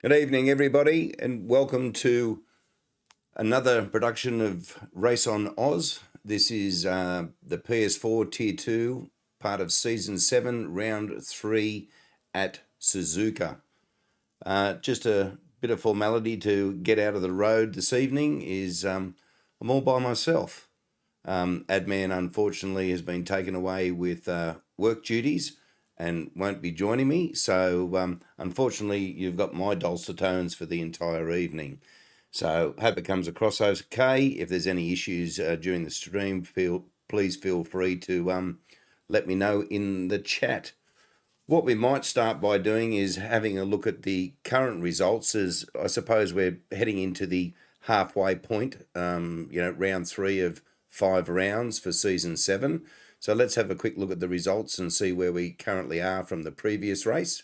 Good evening, everybody, and welcome to another production of Race on Oz. This is the PS4 Tier 2, part of Season 7, Round 3 at Suzuka. Just a bit of formality to get out of the road this evening is I'm all by myself. Adman, unfortunately, has been taken away with work duties and won't be joining me. So, unfortunately, you've got my dulcet tones for the entire evening. So, hope it comes across okay. If there's any issues during the stream, please feel free to let me know in the chat. What we might start by doing is having a look at the current results, as I suppose we're heading into the halfway point, round 3 of 5 rounds for Season 7. So let's have a quick look at the results and see where we currently are from the previous race.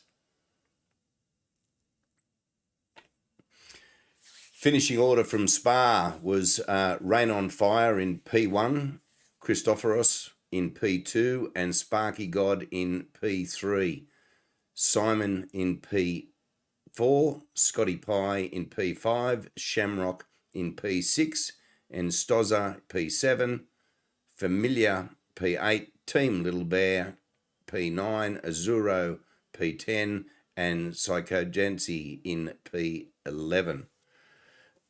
Finishing order from Spa was Rain on Fire in P1, Christopheros in P2, and Sparky God in P3. Simon in P4, Scotty Pie in P5, Shamrock in P6, and Stozza P7, Familiar P8, Team Little Bear P9, Azuro P10, and Psychogency in P11.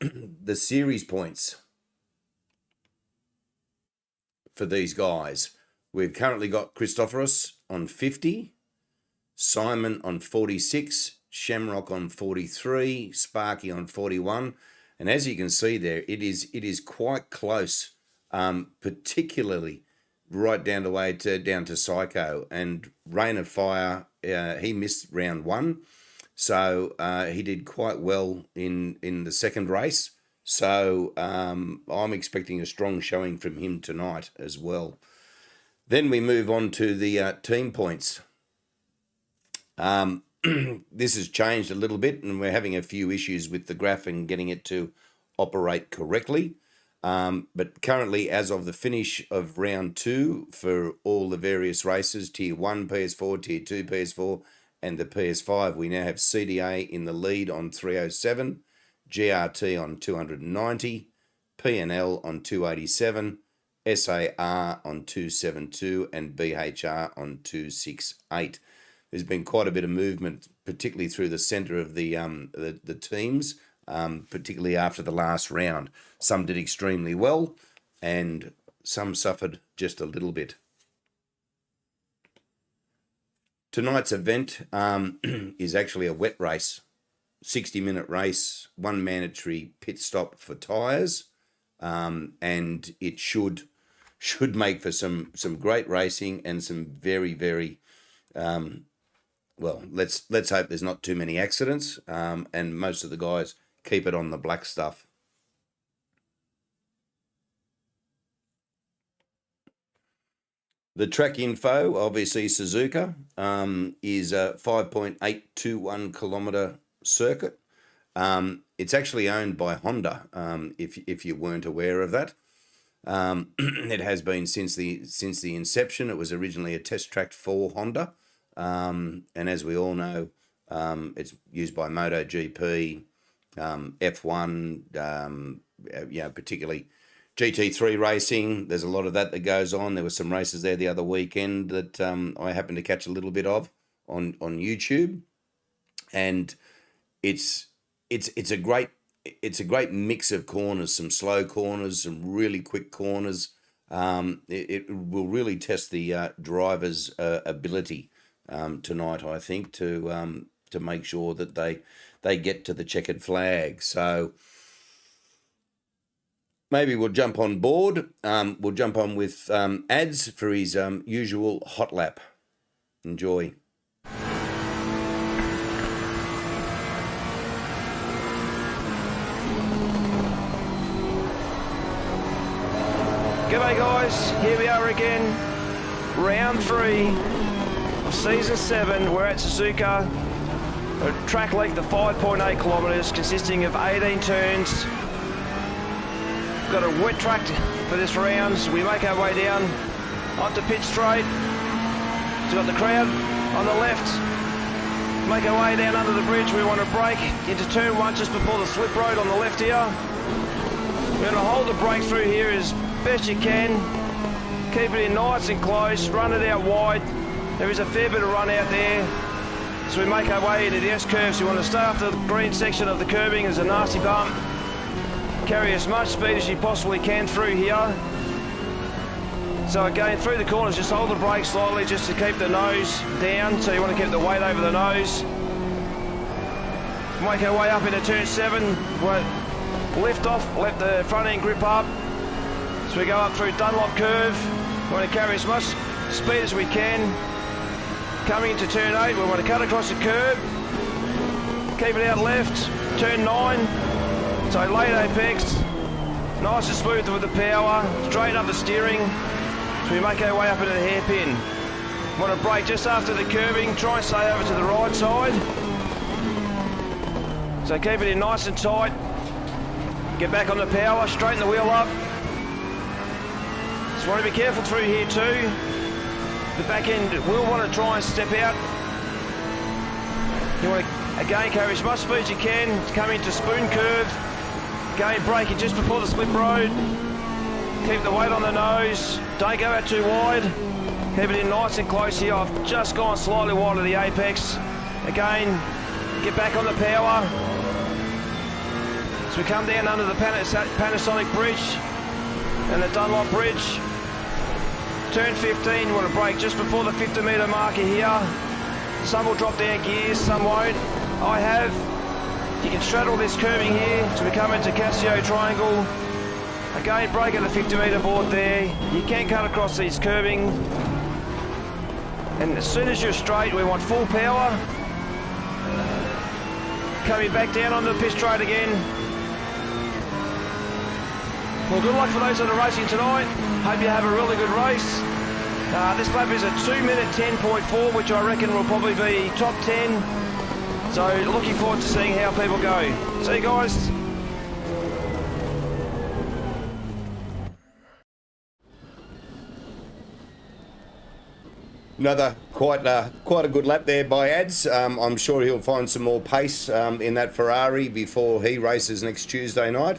The series points for these guys. We've currently got Christopheros on 50, Simon on 46, Shamrock on 43, Sparky on 41. And as you can see there, it is quite close, particularly right down the way down to Psycho. And Rain of Fire, he missed round 1. So he did quite well in the second race. So I'm expecting a strong showing from him tonight as well. Then we move on to the team points. This has changed a little bit, and we're having a few issues with the graph and getting it to operate correctly. But currently, as of the finish of round 2 for all the various races, Tier 1 PS4, Tier 2 PS4, and the PS5, we now have CDA in the lead on 307, GRT on 290, PNL on 287, SAR on 272, and BHR on 268. There's been quite a bit of movement, particularly through the centre of the teams, particularly after the last round. Some did extremely well, and some suffered just a little bit. Tonight's event is actually a wet race, 60-minute race, 1 mandatory pit stop for tyres, and it should make for some great racing and some very, very well, let's hope there's not too many accidents, and most of the guys keep it on the black stuff. The track info, obviously Suzuka, is a 5.821 kilometre circuit. It's actually owned by Honda, if you weren't aware of that. It has been since the inception. It was originally a test track for Honda. And as we all know, it's used by MotoGP, F1, particularly GT3 racing. There's a lot of that goes on. There were some races there the other weekend that I happened to catch a little bit of on YouTube, and it's a great mix of corners, some slow corners, some really quick corners. It will really test the driver's ability tonight, I think, to make sure that they get to the checkered flag. So maybe we'll jump on board. We'll jump on with ads for his usual hot lap. Enjoy. G'day guys, here we are again, round 3 of season 7. We're at Suzuka, a track length of 5.8 kilometres consisting of 18 turns. We've got a wet track for this round, so we make our way down onto pit straight. We've got the crowd on the left, Make our way down under the bridge. We want to brake into turn 1 just before the slip road on the left here. We're going to hold the brake through here as best you can. Keep it in nice and close. Run it out wide. There is a fair bit of run out there. So we make our way into the S-curve. So you want to stay after the green section of the curbing. There's a nasty bump. Carry as much speed as you possibly can through here. So again, through the corners, just hold the brake slightly just to keep the nose down. So you want to keep the weight over the nose. Make our way up into turn 7. We'll lift off, let the front end grip up. So we go up through Dunlop curve. We want to carry as much speed as we can. Coming into turn 8, we want to cut across the curb. Keep it out left. Turn 9. So late apex. Nice and smooth with the power. Straight up the steering. So we make our way up into the hairpin. Want to brake just after the curbing. Try and stay over to the right side. So keep it in nice and tight. Get back on the power. Straighten the wheel up. Just want to be careful through here too. The back end will want to try and step out. You want to again carry as much speed as you can to come into spoon curve. Again, braking just before the slip road. Keep the weight on the nose. Don't go out too wide. Keep it in nice and close here. I've just gone slightly wide of the apex. Again, get back on the power. So we come down under the Panasonic bridge and the Dunlop bridge. Turn 15, you want to brake just before the 50 metre marker here. Some will drop down gears, some won't. I have. You can straddle this curving here so we come into Casio triangle. Again, brake at the 50 metre board there. You can cut across these curbing. And as soon as you're straight, we want full power. Coming back down onto the pit straight again. Well, good luck for those that are racing tonight. Hope you have a really good race. This lap is a 2-minute 10.4, which I reckon will probably be top 10. So looking forward to seeing how people go. See you guys. Another quite a good lap there by Ads. I'm sure he'll find some more pace in that Ferrari before he races next Tuesday night.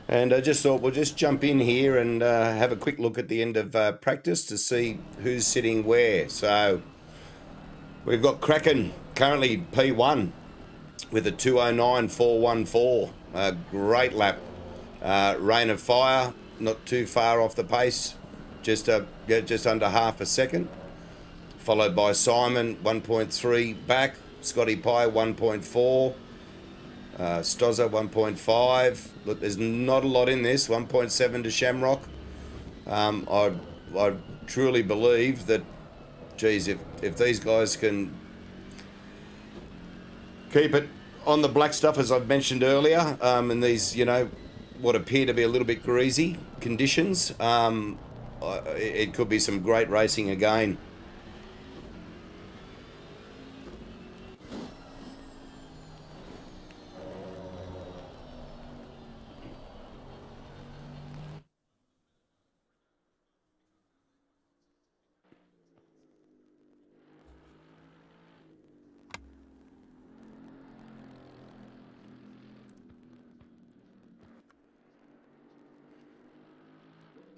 And I just thought we'll just jump in here and have a quick look at the end of practice to see who's sitting where. So we've got Kraken currently P1 with a 209.414. A great lap. Rain of Fire, not too far off the pace, just under half a second. Followed by Simon, 1.3 back. Scotty Pye, 1.4. Stozza, 1.5. Look, there's not a lot in this. 1.7 to Shamrock. I truly believe that, geez, if these guys can keep it on the black stuff, as I've mentioned earlier, in these, what appear to be a little bit greasy conditions, it could be some great racing again.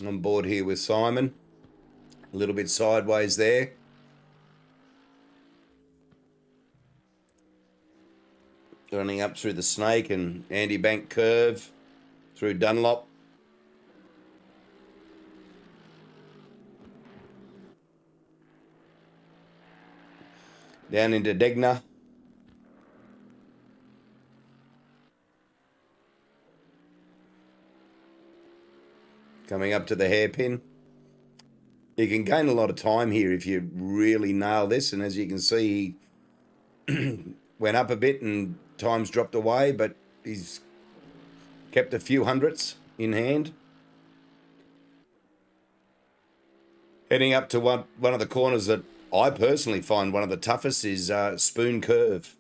On board here with Simon, a little bit sideways there. Running up through the Snake and Andy Bank curve through Dunlop. Down into Degner. Coming up to the hairpin. You can gain a lot of time here if you really nail this. And as you can see, he went up a bit and times dropped away, but he's kept a few hundredths in hand. Heading up to one of the corners that I personally find one of the toughest is Spoon Curve.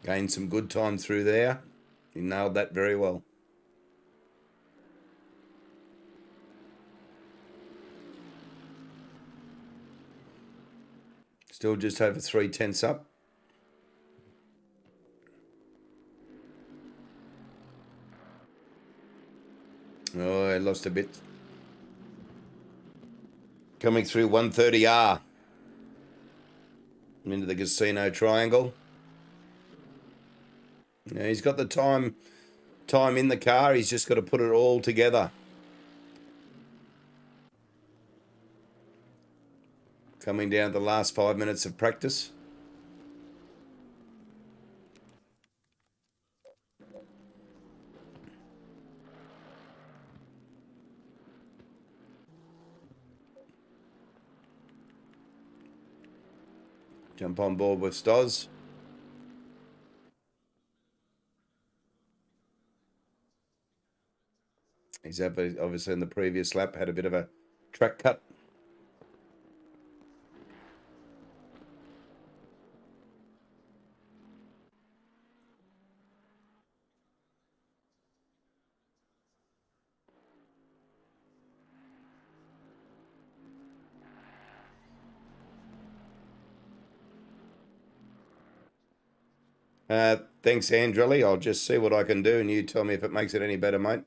Gained some good time through there. He nailed that very well. Still just over 3/10 up. Oh, I lost a bit. Coming through 130R. Into the casino triangle. Now he's got the time in the car. He's just got to put it all together. Coming down to the last 5 minutes of practice. Jump on board with Stoz. He's obviously in the previous lap had a bit of a track cut. Thanks, Andrelli. I'll just see what I can do and you tell me if it makes it any better, mate.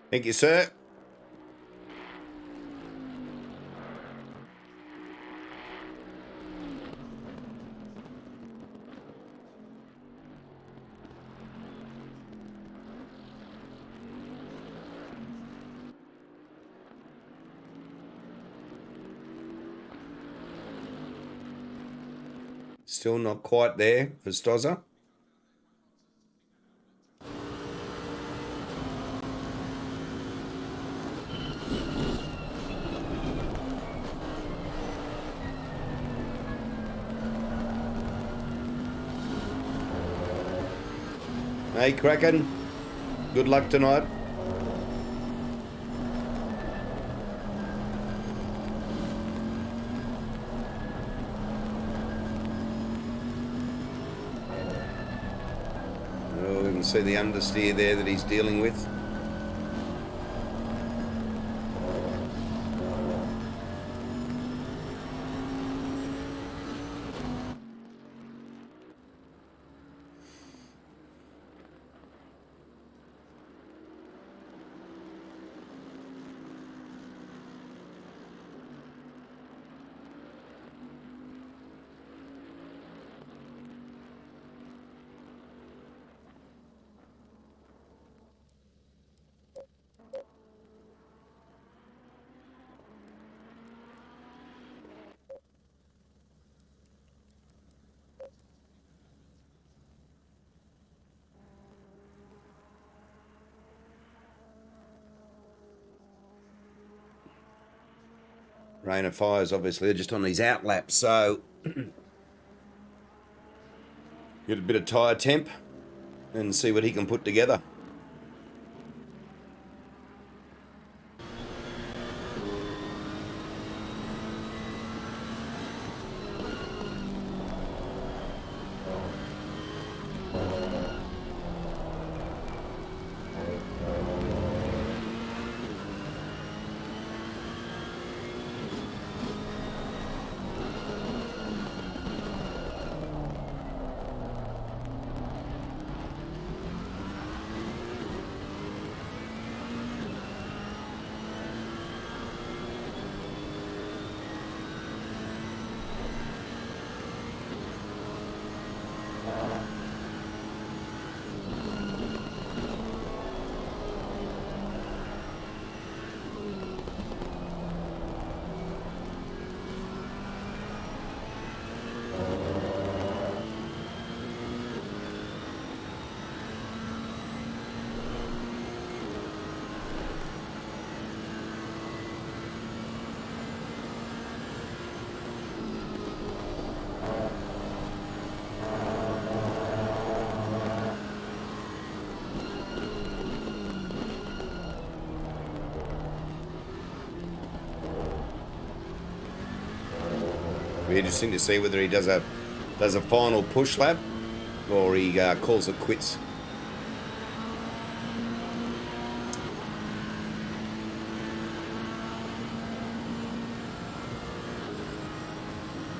Thank you, sir. Still not quite there for Stozza. Hey, Kraken. Good luck tonight. Oh, we can see the understeer there that he's dealing with. Rain of Fires, obviously, just on his out lap, so get a bit of tyre temp and see what he can put together. Be interesting to see whether he does a final push lap or he calls it quits.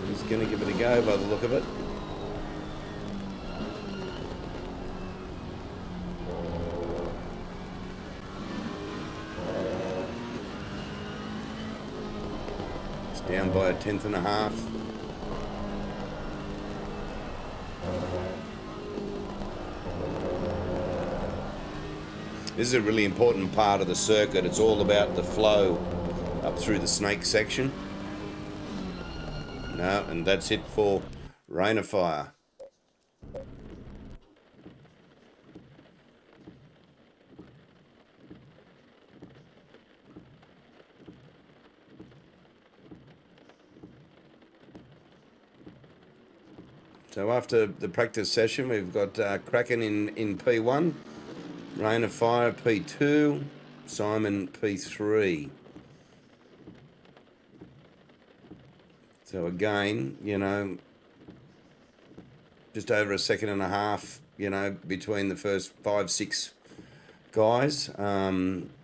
He's going to give it a go by the look of it. It's down by 1/10.5. This is a really important part of the circuit. It's all about the flow up through the snake section. No, and that's it for Rain of Fire. So after the practice session, we've got Kraken in P1, Rain of Fire P2, Simon P3. So again, you know, just over 1.5 seconds, you know, between the first 5-6 guys.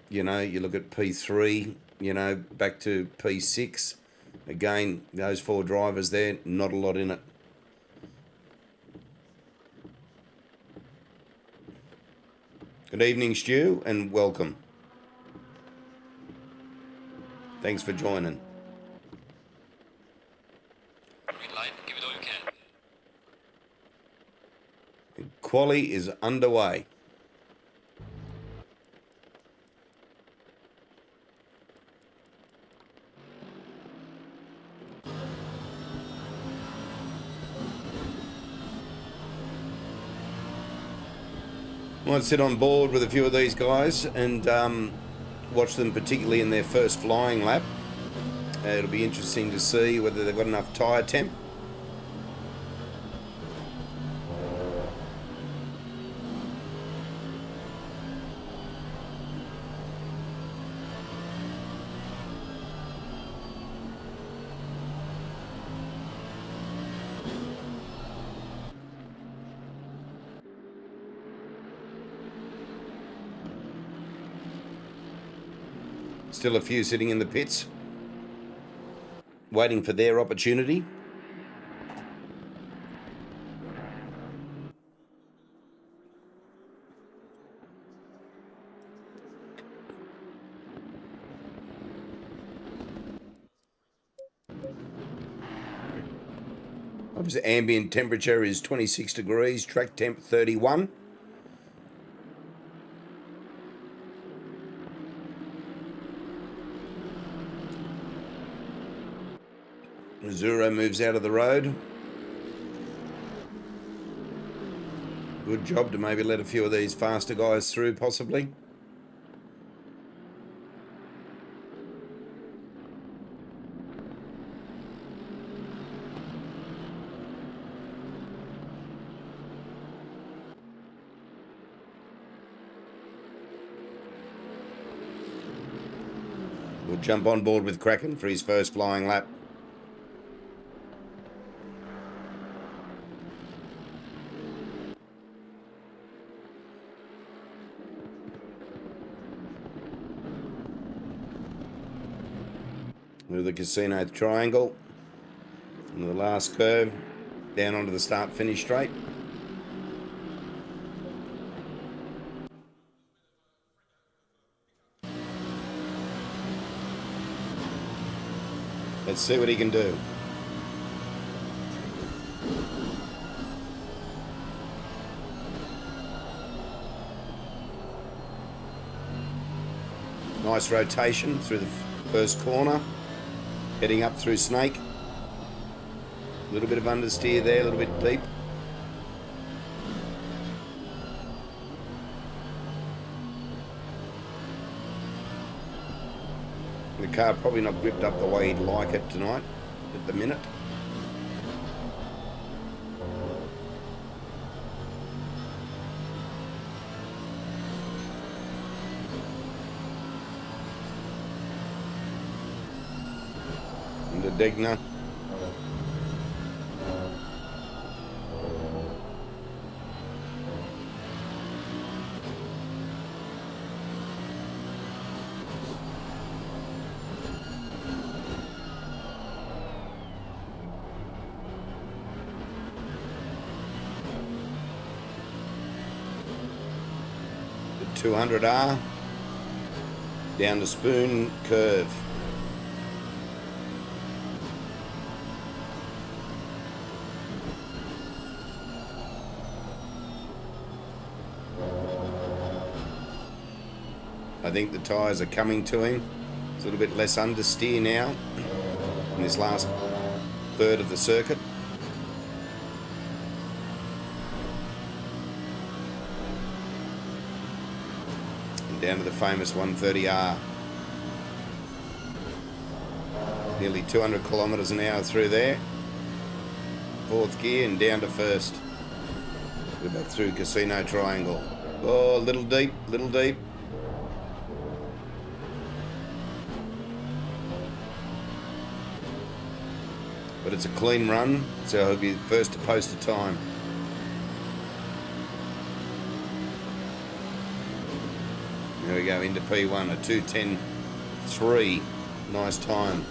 You know, you look at P3, you know, back to P6. Again, those 4 drivers there, not a lot in it. Good evening, Stu, and welcome. Thanks for joining. Give it all you can. Quali is underway. Might sit on board with a few of these guys and watch them, particularly in their first flying lap. It'll be interesting to see whether they've got enough tyre temp. Still a few sitting in the pits, waiting for their opportunity. Obviously, ambient temperature is 26 degrees, track temp 31. Zero moves out of the road. Good job to maybe let a few of these faster guys through, possibly. We'll jump on board with Kraken for his first flying lap. With the casino triangle and the last curve down onto the start-finish straight. Let's see what he can do. Nice rotation through the first corner. Heading up through Snake. A little bit of understeer there, a little bit deep. The car probably not gripped up the way he'd like it tonight, at the minute. Degner. 200R. Down to Spoon Curve. I think the tyres are coming to him. It's a little bit less understeer now in this last third of the circuit. And down to the famous 130R. Nearly 200 kilometres an hour through there. Fourth gear and down to first. We're back through Casino Triangle. Oh, little deep, little deep. But it's a clean run, so he'll be the first to post a time. There we go, into P1, a 2:10.3. Nice time.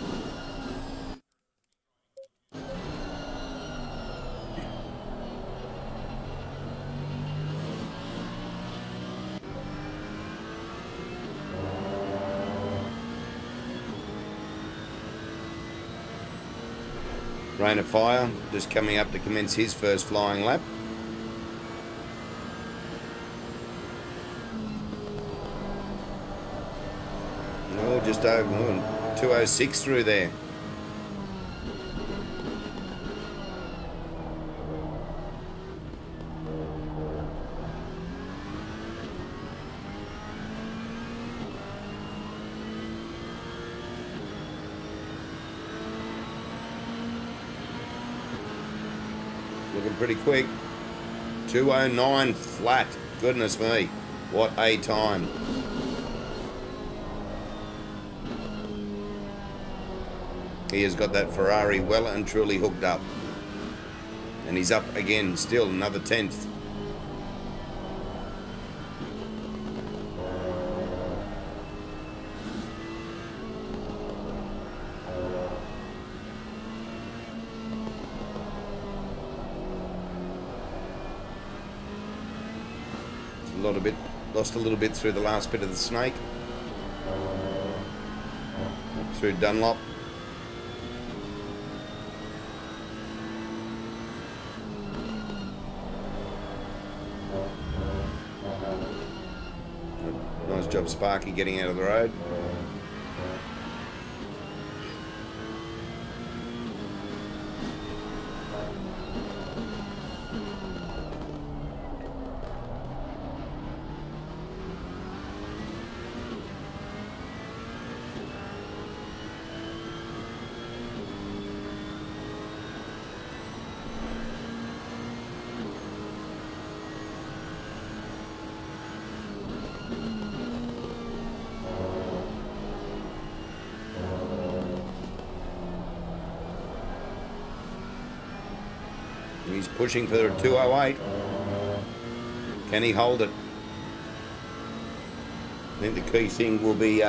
Rain of Fire just coming up to commence his first flying lap. Oh, just over 206 through there. Looking pretty quick. 209 flat. Goodness me. What a time. He has got that Ferrari well and truly hooked up. And he's up again, still another 10th. Lost a little bit through the last bit of the snake. Through Dunlop. Nice job, Sparky, getting out of the road. He's pushing for the 208. Can he hold it? I think the key thing will be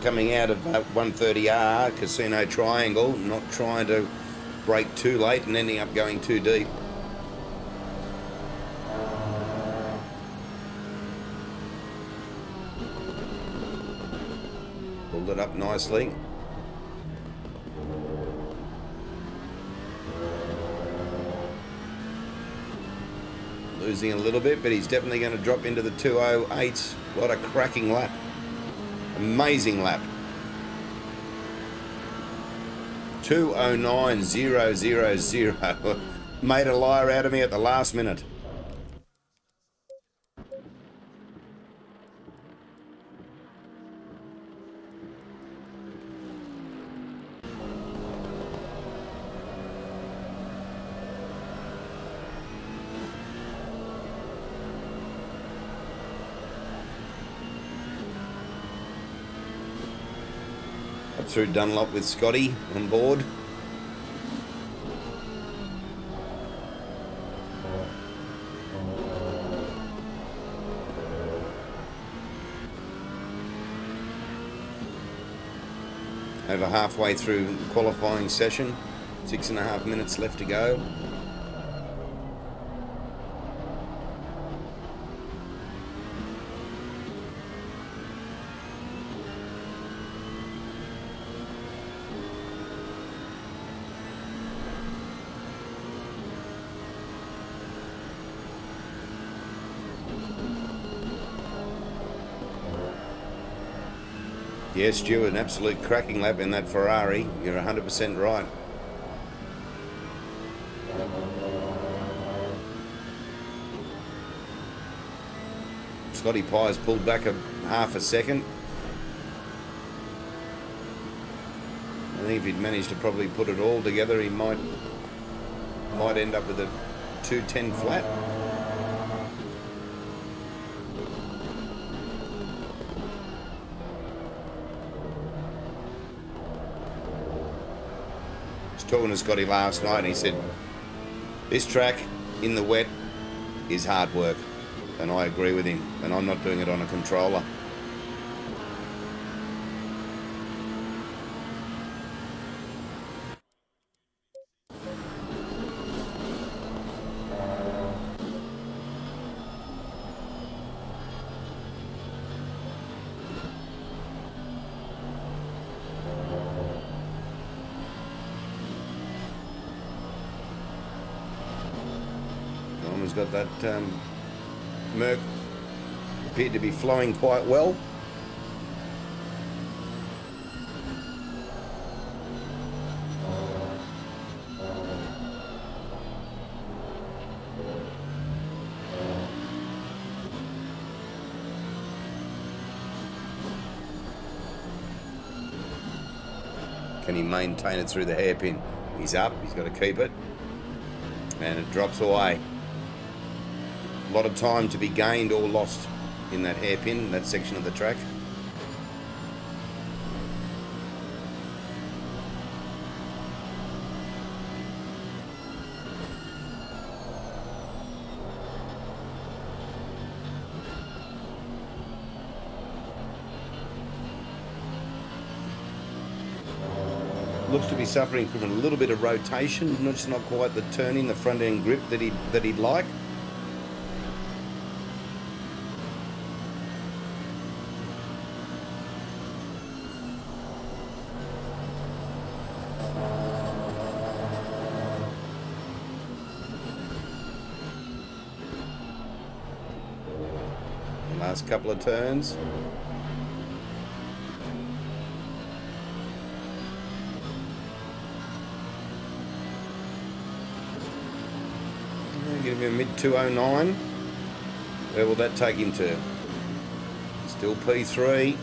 coming out of 130R, Casino Triangle, not trying to brake too late and ending up going too deep. Pulled it up nicely. Losing a little bit, but he's definitely going to drop into the 208s. What a cracking lap. Amazing lap. 209.000. Made a liar out of me at the last minute. Through Dunlop with Scotty on board. Over halfway through the qualifying session, 6.5 minutes left to go. Yeah, Stu, an absolute cracking lap in that Ferrari. You're 100% right. Scotty Pye's pulled back a half a second. I think if he'd managed to probably put it all together, he might end up with a 210 flat. I was talking to Scotty last night and he said, this track in the wet is hard work. And I agree with him, and I'm not doing it on a controller. Norman's got that Merc appeared to be flowing quite well. Can he maintain it through the hairpin? He's up, he's got to keep it. And it drops away. A lot of time to be gained or lost in that hairpin, that section of the track. Looks to be suffering from a little bit of rotation, just not quite the turning, the front end grip that he'd like. Last couple of turns. Give him a mid 209. Where will that take him to? Still P3.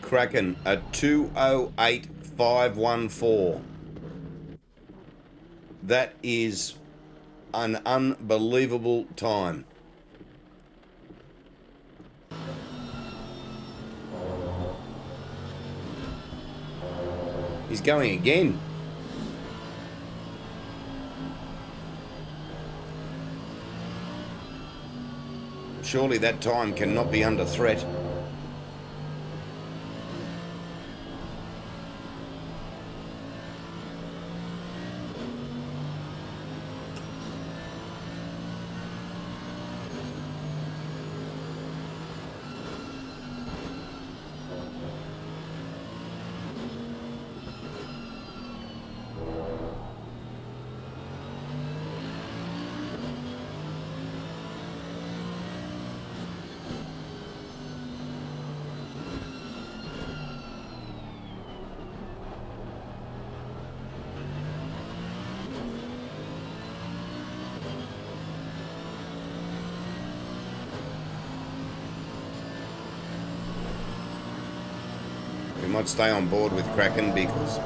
Kraken, a 208.514. That is an unbelievable time. He's going again. Surely that time cannot be under threat. We might stay on board with Kraken because...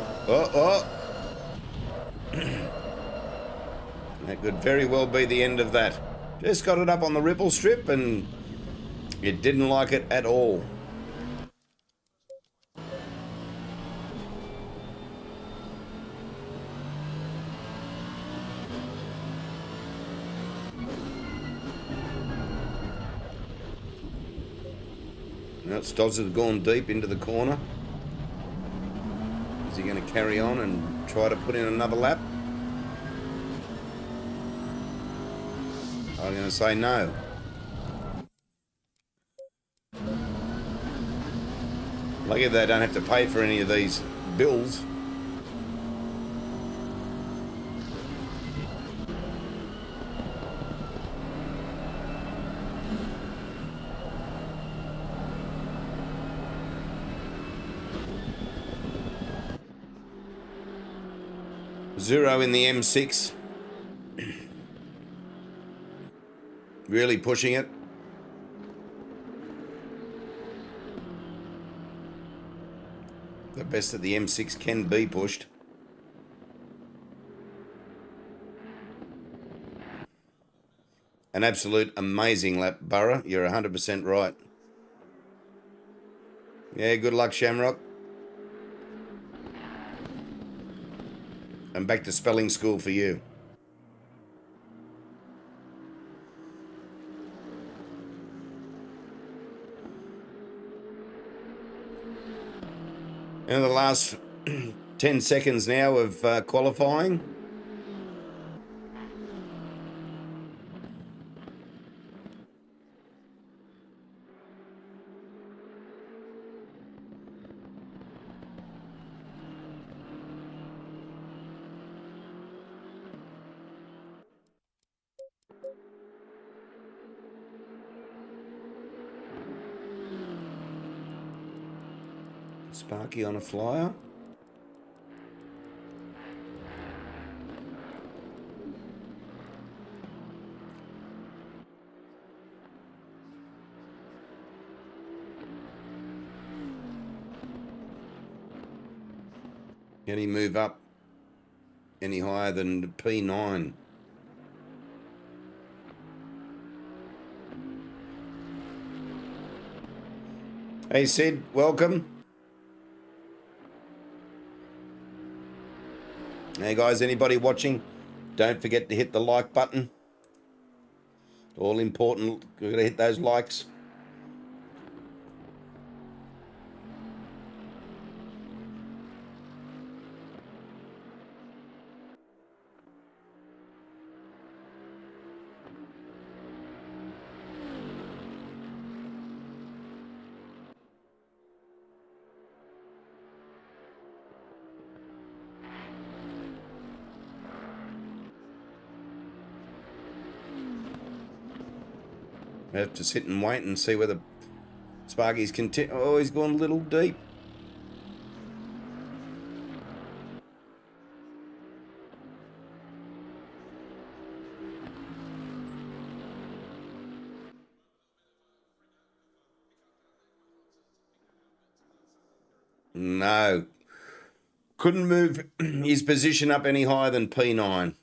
That could very well be the end of that. Just got it up on the ripple strip and it didn't like it at all. Now Stoz has gone deep into the corner. Is he going to carry on and try to put in another lap? I'm going to say no. Lucky they don't have to pay for any of these bills. 0 in the M6. Really pushing it. The best that the M6 can be pushed. An absolute amazing lap, Burrow. You're 100% right. Yeah, good luck, Shamrock. And back to spelling school for you. In the last 10 seconds now of qualifying. Sparky on a flyer. Can he move up any higher than P9? Hey Sid, welcome. Hey guys, anybody watching, don't forget to hit the like button. All important, we've got to hit those likes. I have to sit and wait and see whether Sparky's content. Oh, he's gone a little deep. No. Couldn't move his position up any higher than P9.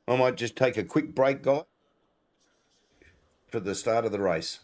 I might just take a quick break, guys, for the start of the race.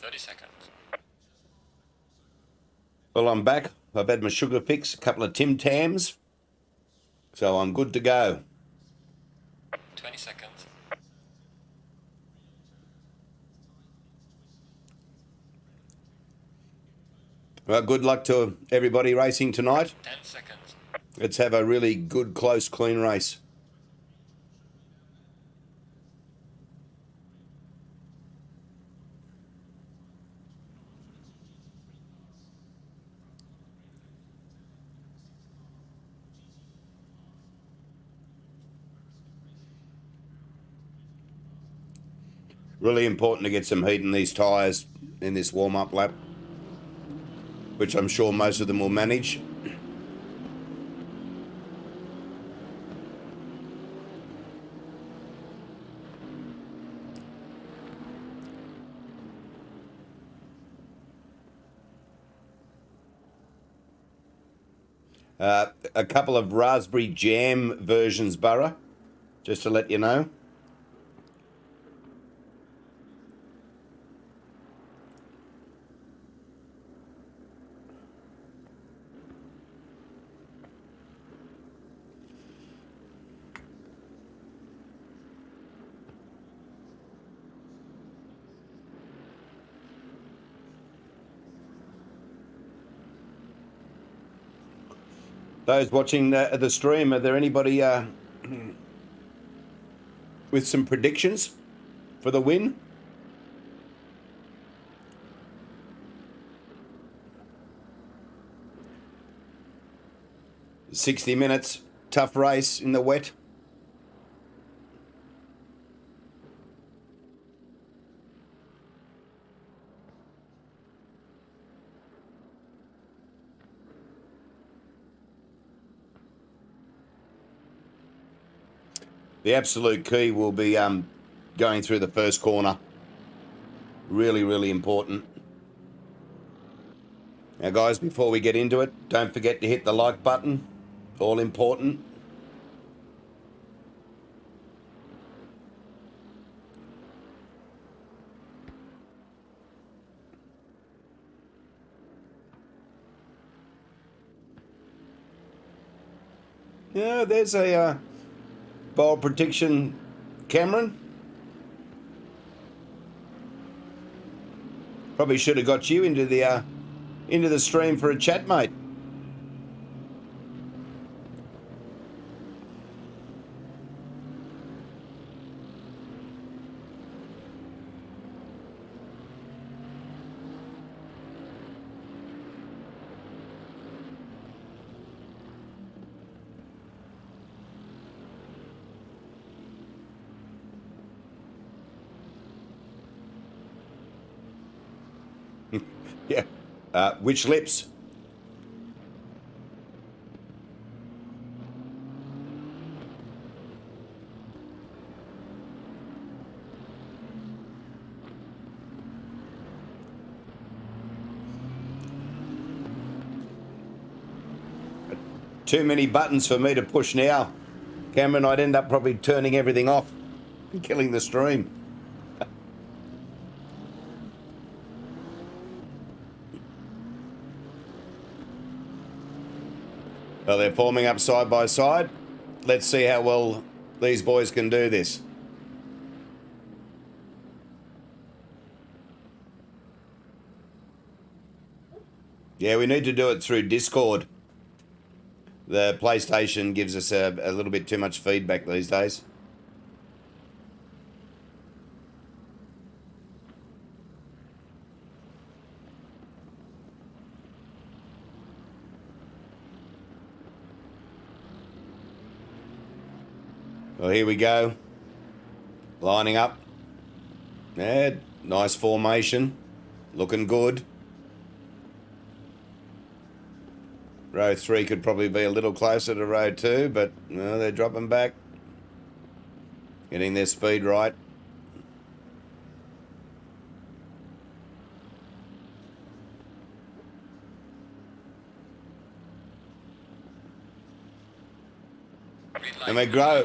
30 seconds. Well, I'm back. I've had my sugar fix, a couple of Tim Tams, so I'm good to go. 20 seconds. Well, good luck to everybody racing tonight. 10 seconds. Let's have a really good, close, clean race. Really important to get some heat in these tyres in this warm-up lap, which I'm sure most of them will manage. A couple of raspberry jam versions, Borough, just to let you know. Those watching the stream, are there anybody with some predictions for the win? "60 minutes, tough race in the wet." The absolute key will be going through the first corner. Really, really important. Now, guys, before we get into it, don't forget to hit the like button. All important. Yeah, there's a bold prediction, Cameron. Probably should have got you into the stream for a chat, mate. Yeah. Which lips? Too many buttons for me to push now. Cameron, I'd end up probably turning everything off and killing the stream. Well, they're forming up side by side. Let's see how well these boys can do this. Yeah, we need to do it through Discord. The PlayStation gives us a little bit too much feedback these days. Well, here we go. Lining up. Yeah, nice formation. Looking good. Row 3 could probably be a little closer to row 2, but no, they're dropping back. Getting their speed right. And they grow.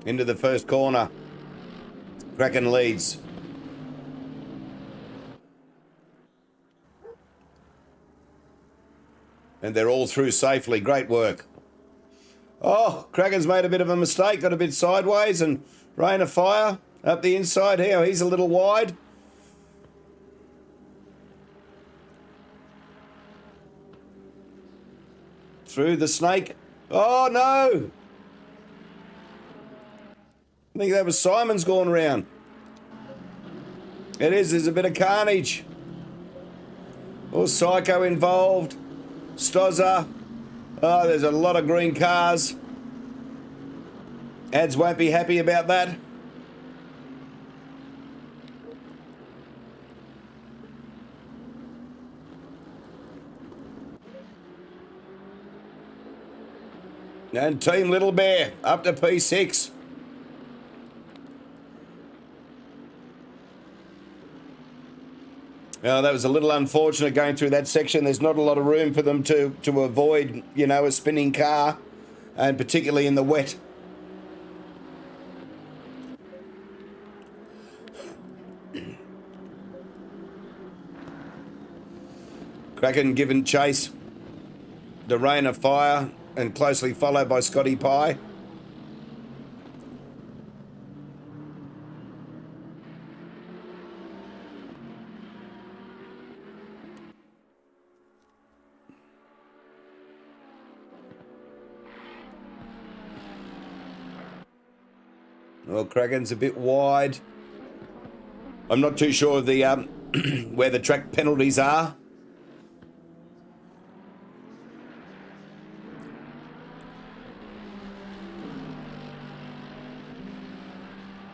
into the first corner. Kraken leads. And they're all through safely. Great work. Oh, Kraken's made a bit of a mistake. Got a bit sideways and Rain of Fire up the inside here. He's a little wide. Through the snake. Oh, no. I think that was Simon's gone around. It is. There's a bit of carnage. Oh, Psycho involved. Stozza. Oh, there's a lot of green cars. Ads won't be happy about that. And Team Little Bear up to P6. That was a little unfortunate going through that section. There's not a lot of room for them to avoid, you know, a spinning car, and particularly in the wet. Kraken given chase. The Rain of Fire, and closely followed by Scotty Pie. Well, Kraken's a bit wide. I'm not too sure of the where the track penalties are.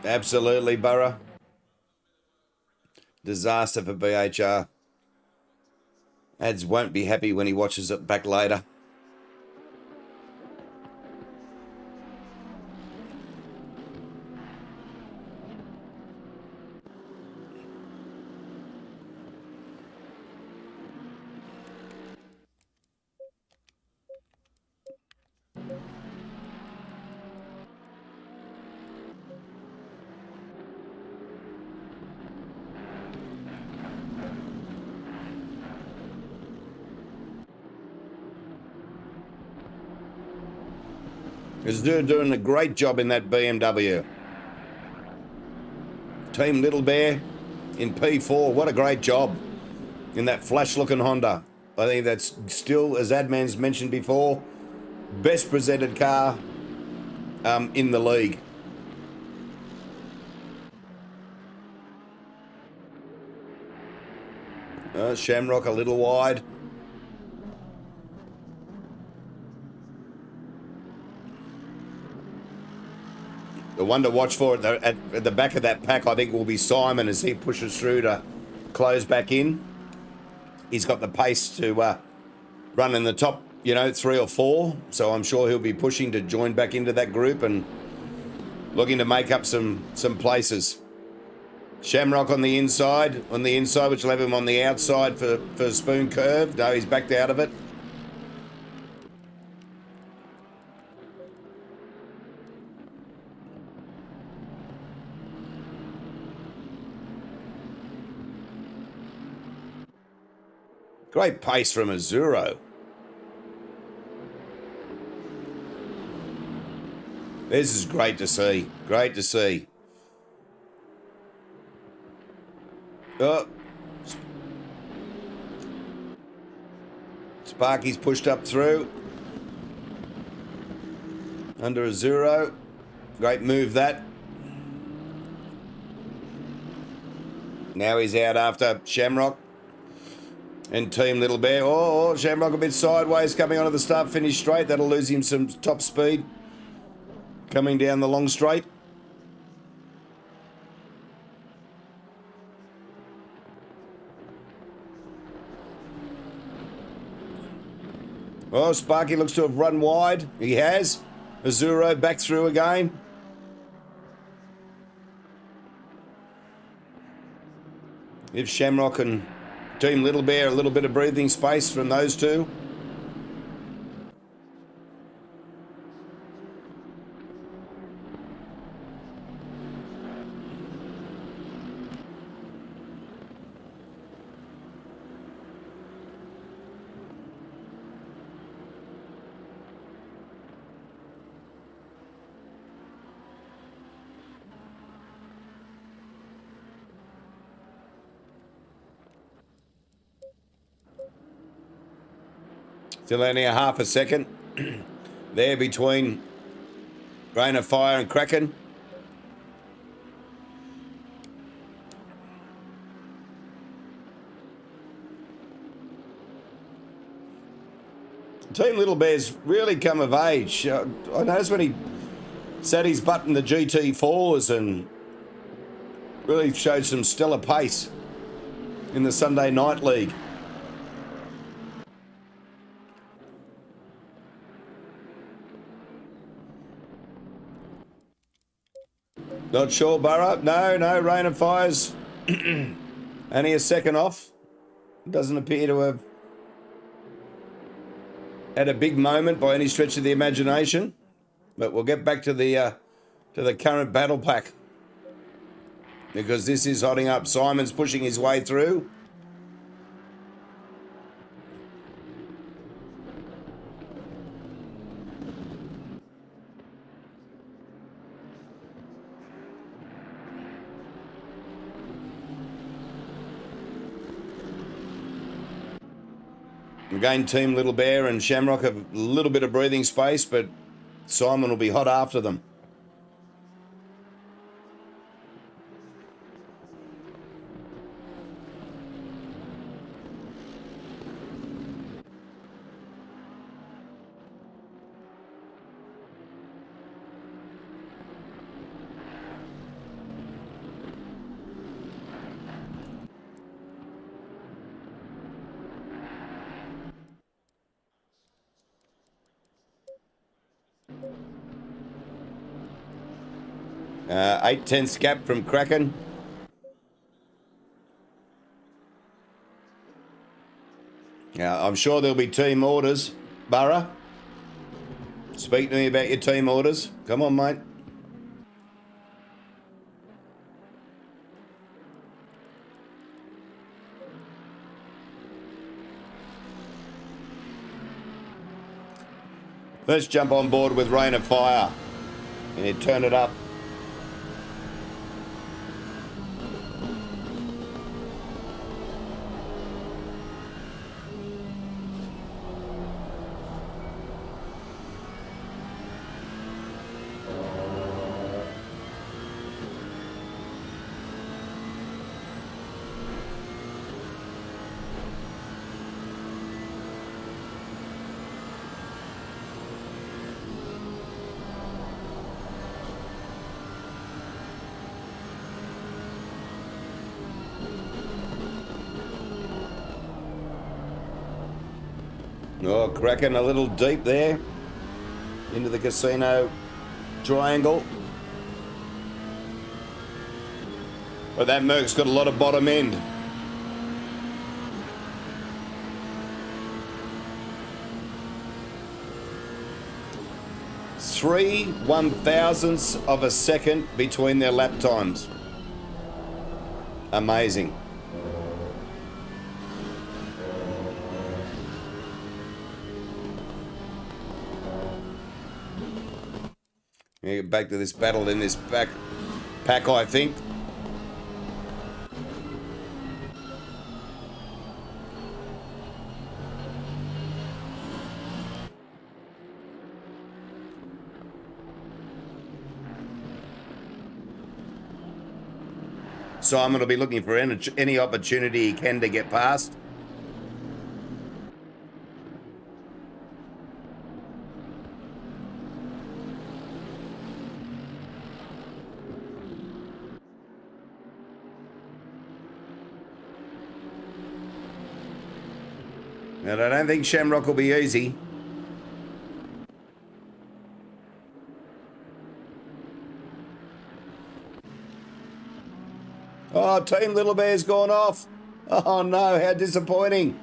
Absolutely, Burrow. Disaster for BHR. Ads won't be happy when he watches it back later. He's doing a great job in that BMW. Team Little Bear in P4. What a great job in that flash-looking Honda. I think that's still, as Adman's mentioned before, best presented car in the league. Shamrock a little wide. The one to watch for at the back of that pack, I think, will be Simon as he pushes through to close back in. He's got the pace to run in the top, you know, 3 or 4. So I'm sure he'll be pushing to join back into that group and looking to make up some places. Shamrock on the inside, which will have him on the outside for Spoon Curve. No, he's backed out of it. Great pace from Azuro. This is great to see. Great to see. Oh. Sparky's pushed up through. Under Azuro. Great move that. Now he's out after Shamrock. And Team Little Bear. Oh, Shamrock a bit sideways coming onto the start finish straight. That'll lose him some top speed. Coming down the long straight. Oh, Sparky looks to have run wide. He has. Azuro back through again. If Shamrock and Team Little Bear a little bit of breathing space from those two. Still only a half a second there between Rain of Fire and Kraken. Team Little Bear's really come of age. I noticed when he set his butt in the GT4s and really showed some stellar pace in the Sunday Night League. Not sure, Burrow. No, Rain of Fire's only a second off. Doesn't appear to have had a big moment by any stretch of the imagination. But we'll get back to the current battle pack, because this is hotting up. Simon's pushing his way through. Again, Team Little Bear and Shamrock have a little bit of breathing space, but Simon will be hot after them. Eight tenths gap from Kraken. Now, I'm sure there'll be team orders. Burrow, speak to me about your team orders. Come on, mate. Let's jump on board with Rain of Fire and turn it up. Oh, Kraken a little deep there into the casino triangle. But that Merc's got a lot of bottom end. Three 1,000ths of a second between their lap times. Amazing. Get back to this battle in this back pack, I think. Simon will be looking for any opportunity he can to get past. And I don't think Shamrock will be easy. Oh, Team Little Bear's gone off. Oh no, how disappointing.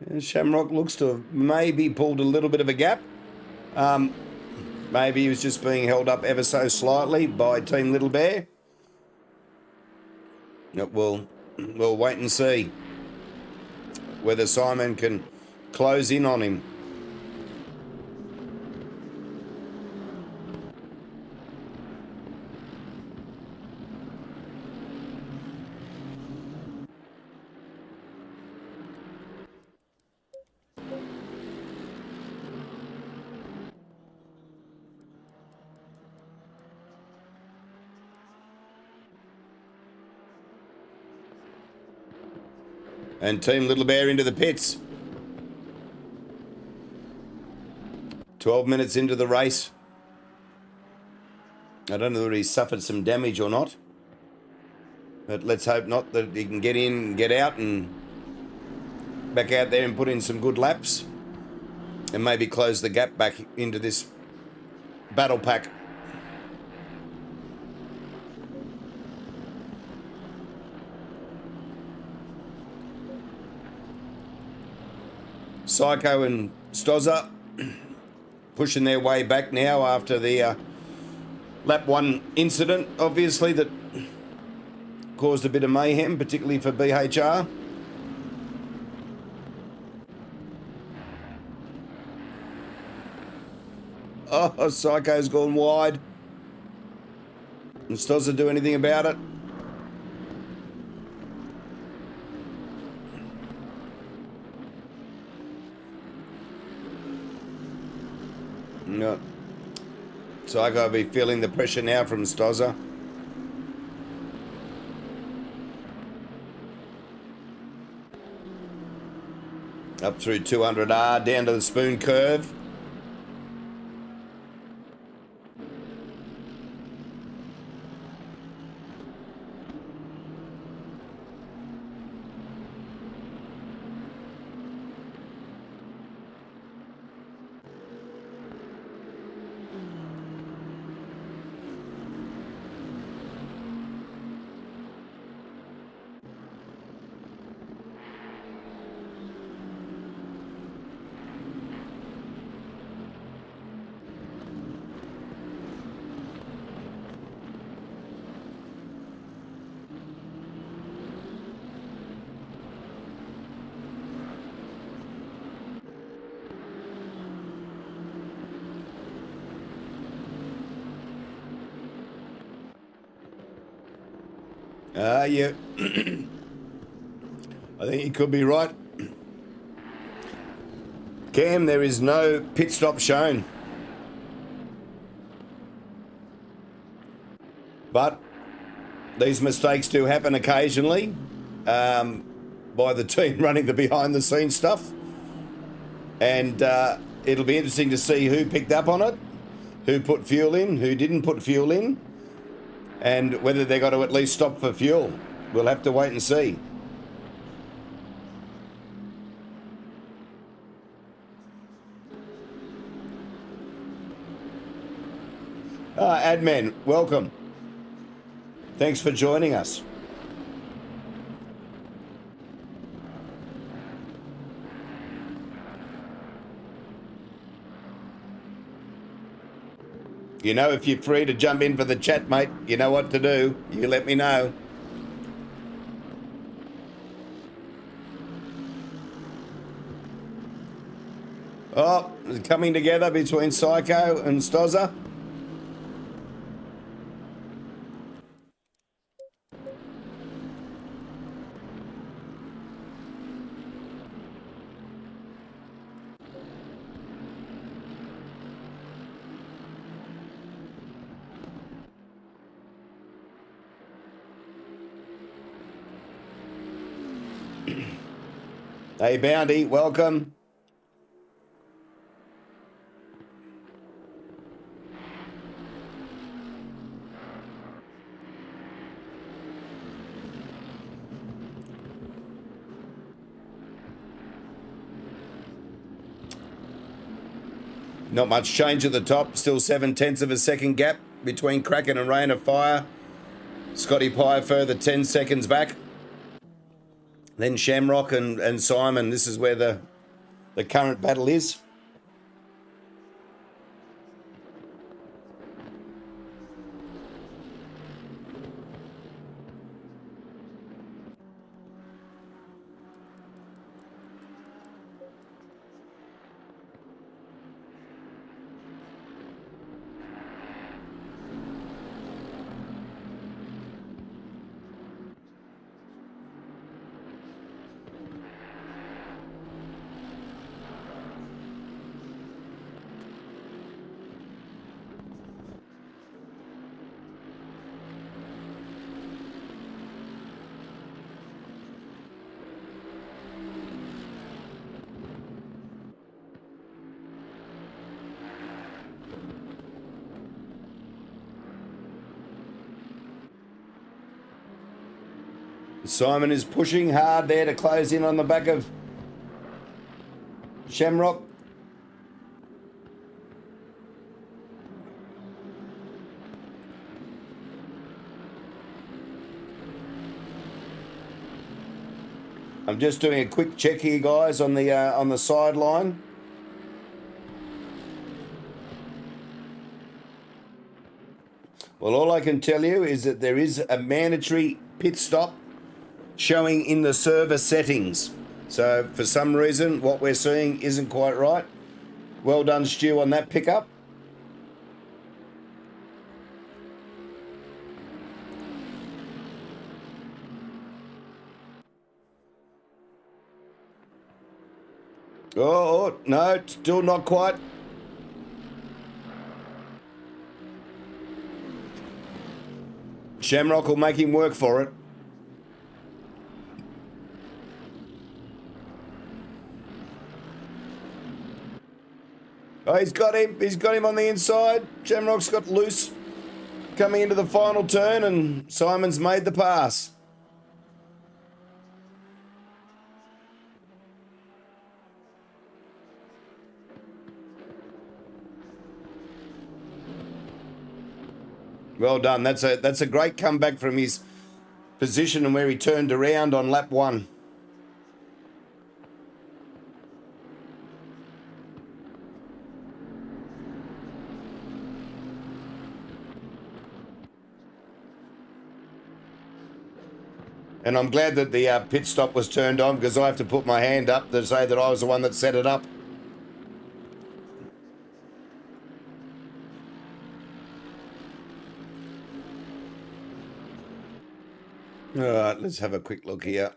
And Shamrock looks to have maybe pulled a little bit of a gap. Maybe he was just being held up ever so slightly by Team Little Bear. We'll wait and see whether Simon can close in on him. And Team Little Bear into the pits. 12 minutes into the race. I don't know whether he's suffered some damage or not. But let's hope not, that he can get in, get out and back out there and put in some good laps. And maybe close the gap back into this battle pack. Psycho and Stozza pushing their way back now after the lap 1 incident, obviously, that caused a bit of mayhem, particularly for BHR. Oh, Psycho's gone wide. And Stozza do anything about it? No. Psycho will be feeling the pressure now from Stozza. Up through 200R, down to the spoon curve. Yeah. I think you could be right. Cam, there is no pit stop shown. But these mistakes do happen occasionally by the team running the behind-the-scenes stuff. And it'll be interesting to see who picked up on it, who put fuel in, who didn't put fuel in, and whether they got to at least stop for fuel. We'll have to wait and see. Admin, welcome. Thanks for joining us. You know, if you're free to jump in for the chat, mate, you know what to do. You let me know. Oh, coming together between Psycho and Stozza. Hey, Bounty, welcome. Not much change at the top. Still 7/10 of a second gap between Kraken and Rain of Fire. Scotty Pye further 10 seconds back. Then Shamrock and Simon. This is where the the current battle is. Simon is pushing hard there to close in on the back of Shamrock. I'm just doing a quick check here, guys, on the sideline. Well, all I can tell you is that there is a mandatory pit stop showing in the server settings. So for some reason, what we're seeing isn't quite right. Well done, Stu, on that pickup. Oh, no, still not quite. Shamrock will make him work for it. Oh, he's got him. He's got him on the inside. Shamrock's got loose coming into the final turn, and Simon's made the pass. Well done. That's a great comeback from his position and where he turned around on lap 1. And I'm glad that the pit stop was turned on, because I have to put my hand up to say that I was the one that set it up. All right, let's have a quick look here.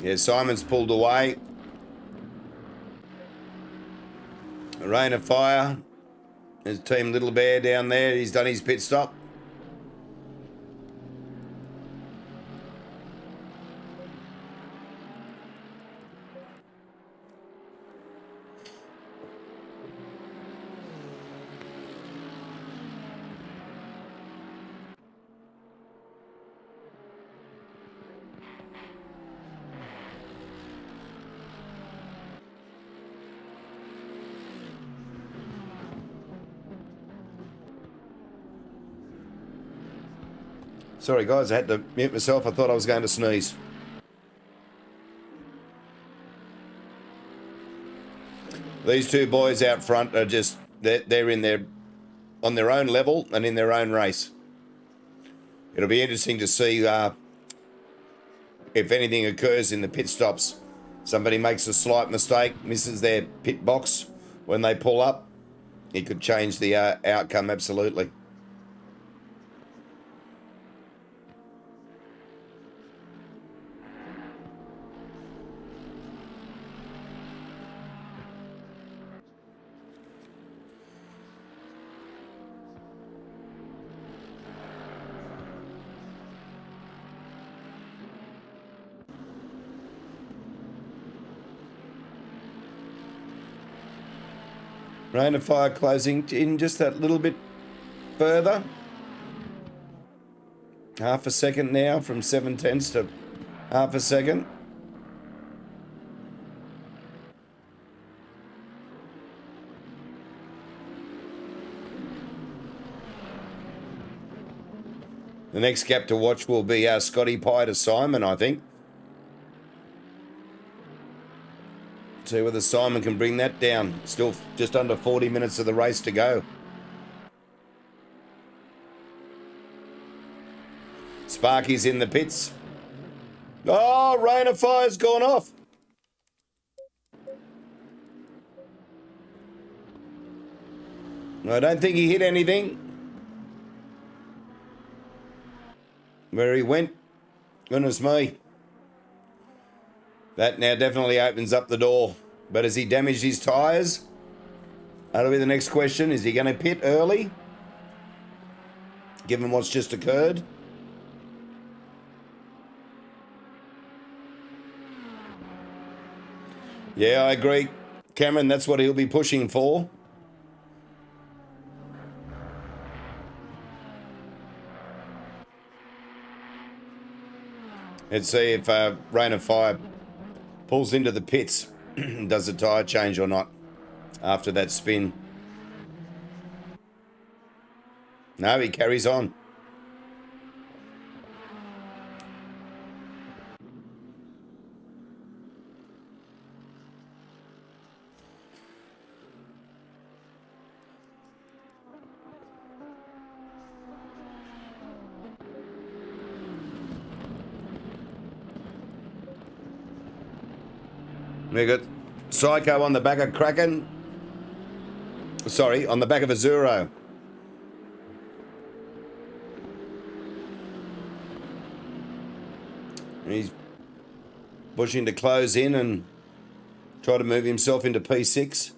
Yeah, Simon's pulled away. Rain of Fire. There's Team Little Bear down there. He's done his pit stop. Sorry, guys, I had to mute myself. I thought I was going to sneeze. These two boys out front are just, they're in their, on their own level and in their own race. It'll be interesting to see if anything occurs in the pit stops. Somebody makes a slight mistake, misses their pit box when they pull up. It could change the outcome absolutely. Rain of Fire closing in just that little bit further. Half a second now, from 7/10 to half a second. The next gap to watch will be Scotty Pye to Simon, I think. See whether Simon can bring that down. Still just under 40 minutes of the race to go. Sparky's in the pits. Oh, Rain of Fire's gone off. I don't think he hit anything. Where he went, goodness me. That now definitely opens up the door. But has he damaged his tyres? That'll be the next question. Is he going to pit early? Given what's just occurred? Yeah, I agree. Cameron, that's what he'll be pushing for. Let's see if Rain of Fire pulls into the pits. Does the tyre change or not after that spin? No, he carries on. We got Psycho on the back of Kraken. Sorry, on the back of Azuro. He's pushing to close in and try to move himself into P6.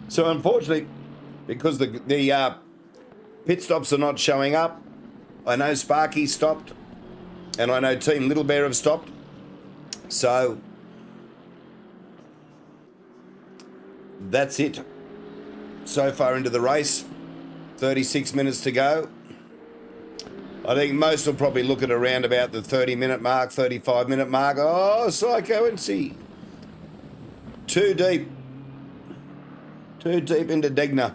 So unfortunately, because the pit stops are not showing up, I know Sparky stopped, and I know Team Little Bear have stopped. So that's it. So far into the race, 36 minutes to go. I think most will probably look at around about the 30-minute mark, 35-minute mark. Oh, Psycho and see. Too deep. Too deep into Degner.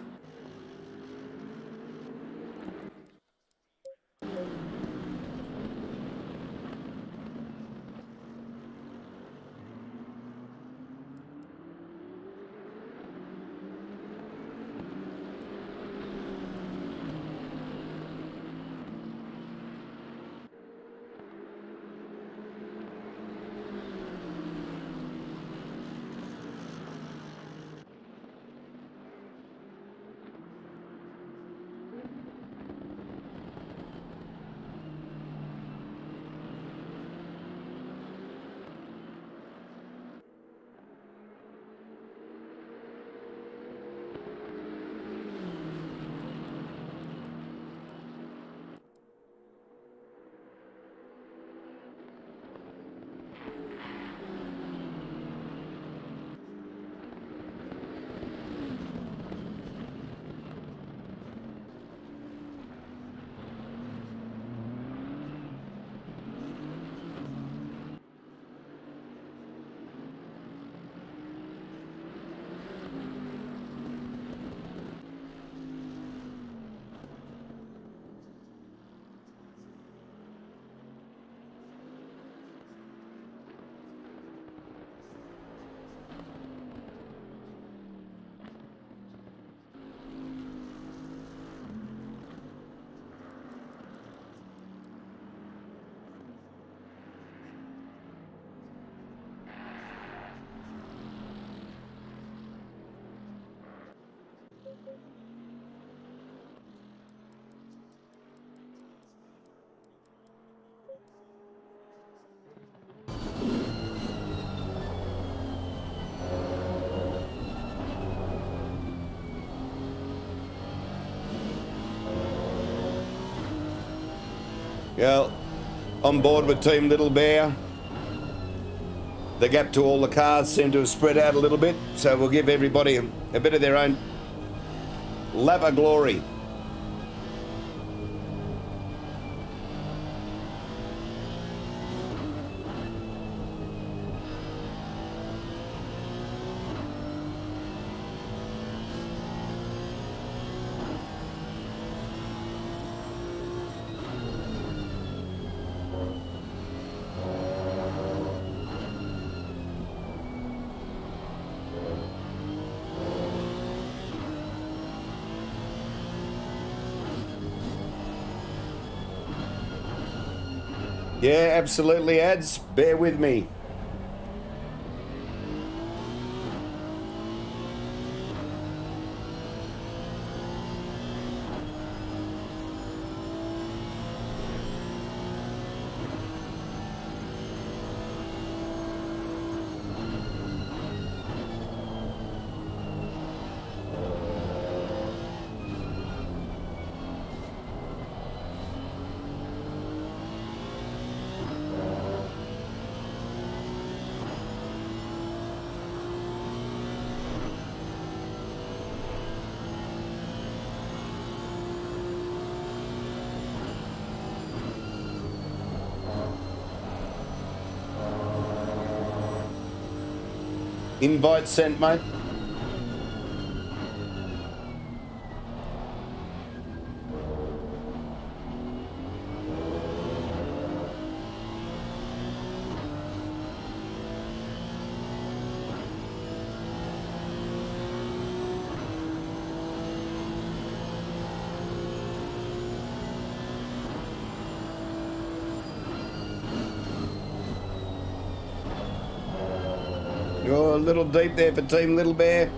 Well, on board with Team Little Bear. The gap to all the cars seem to have spread out a little bit, so we'll give everybody a bit of their own lap of glory. Yeah, absolutely, ads. Bear with me. Invite sent, mate. You're a little deep there for Team Little Bear.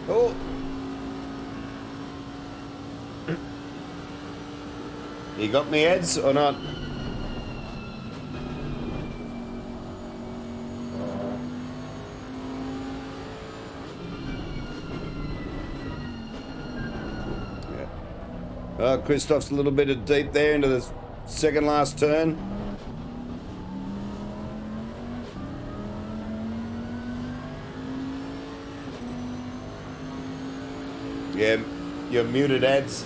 Oh. You got me, ads, or not? Christoph's a little bit of deep there into the second last turn. Yeah, you're muted, ads.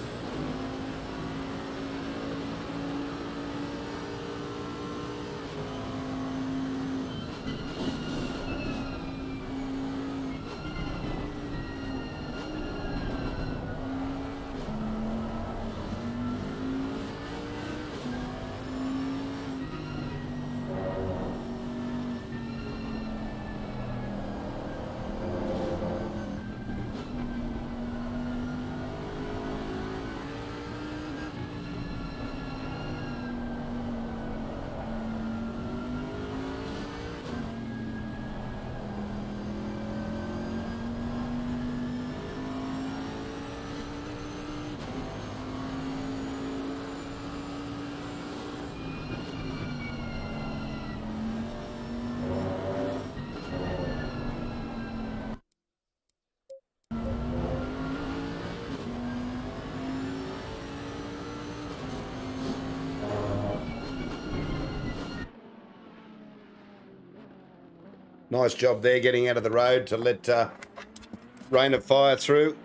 Nice job there getting out of the road to let rain of fire through.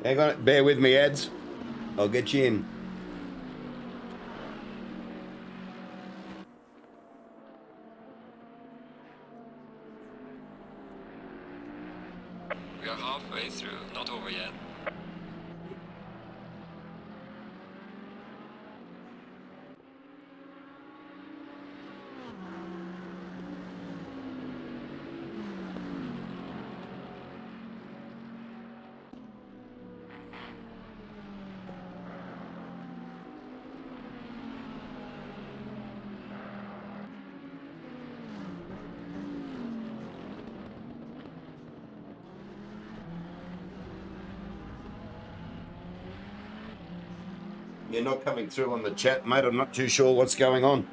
Hang on, bear with me, ads. I'll get you in. We are halfway through, not over yet. You're not coming through on the chat, mate. I'm not too sure what's going on.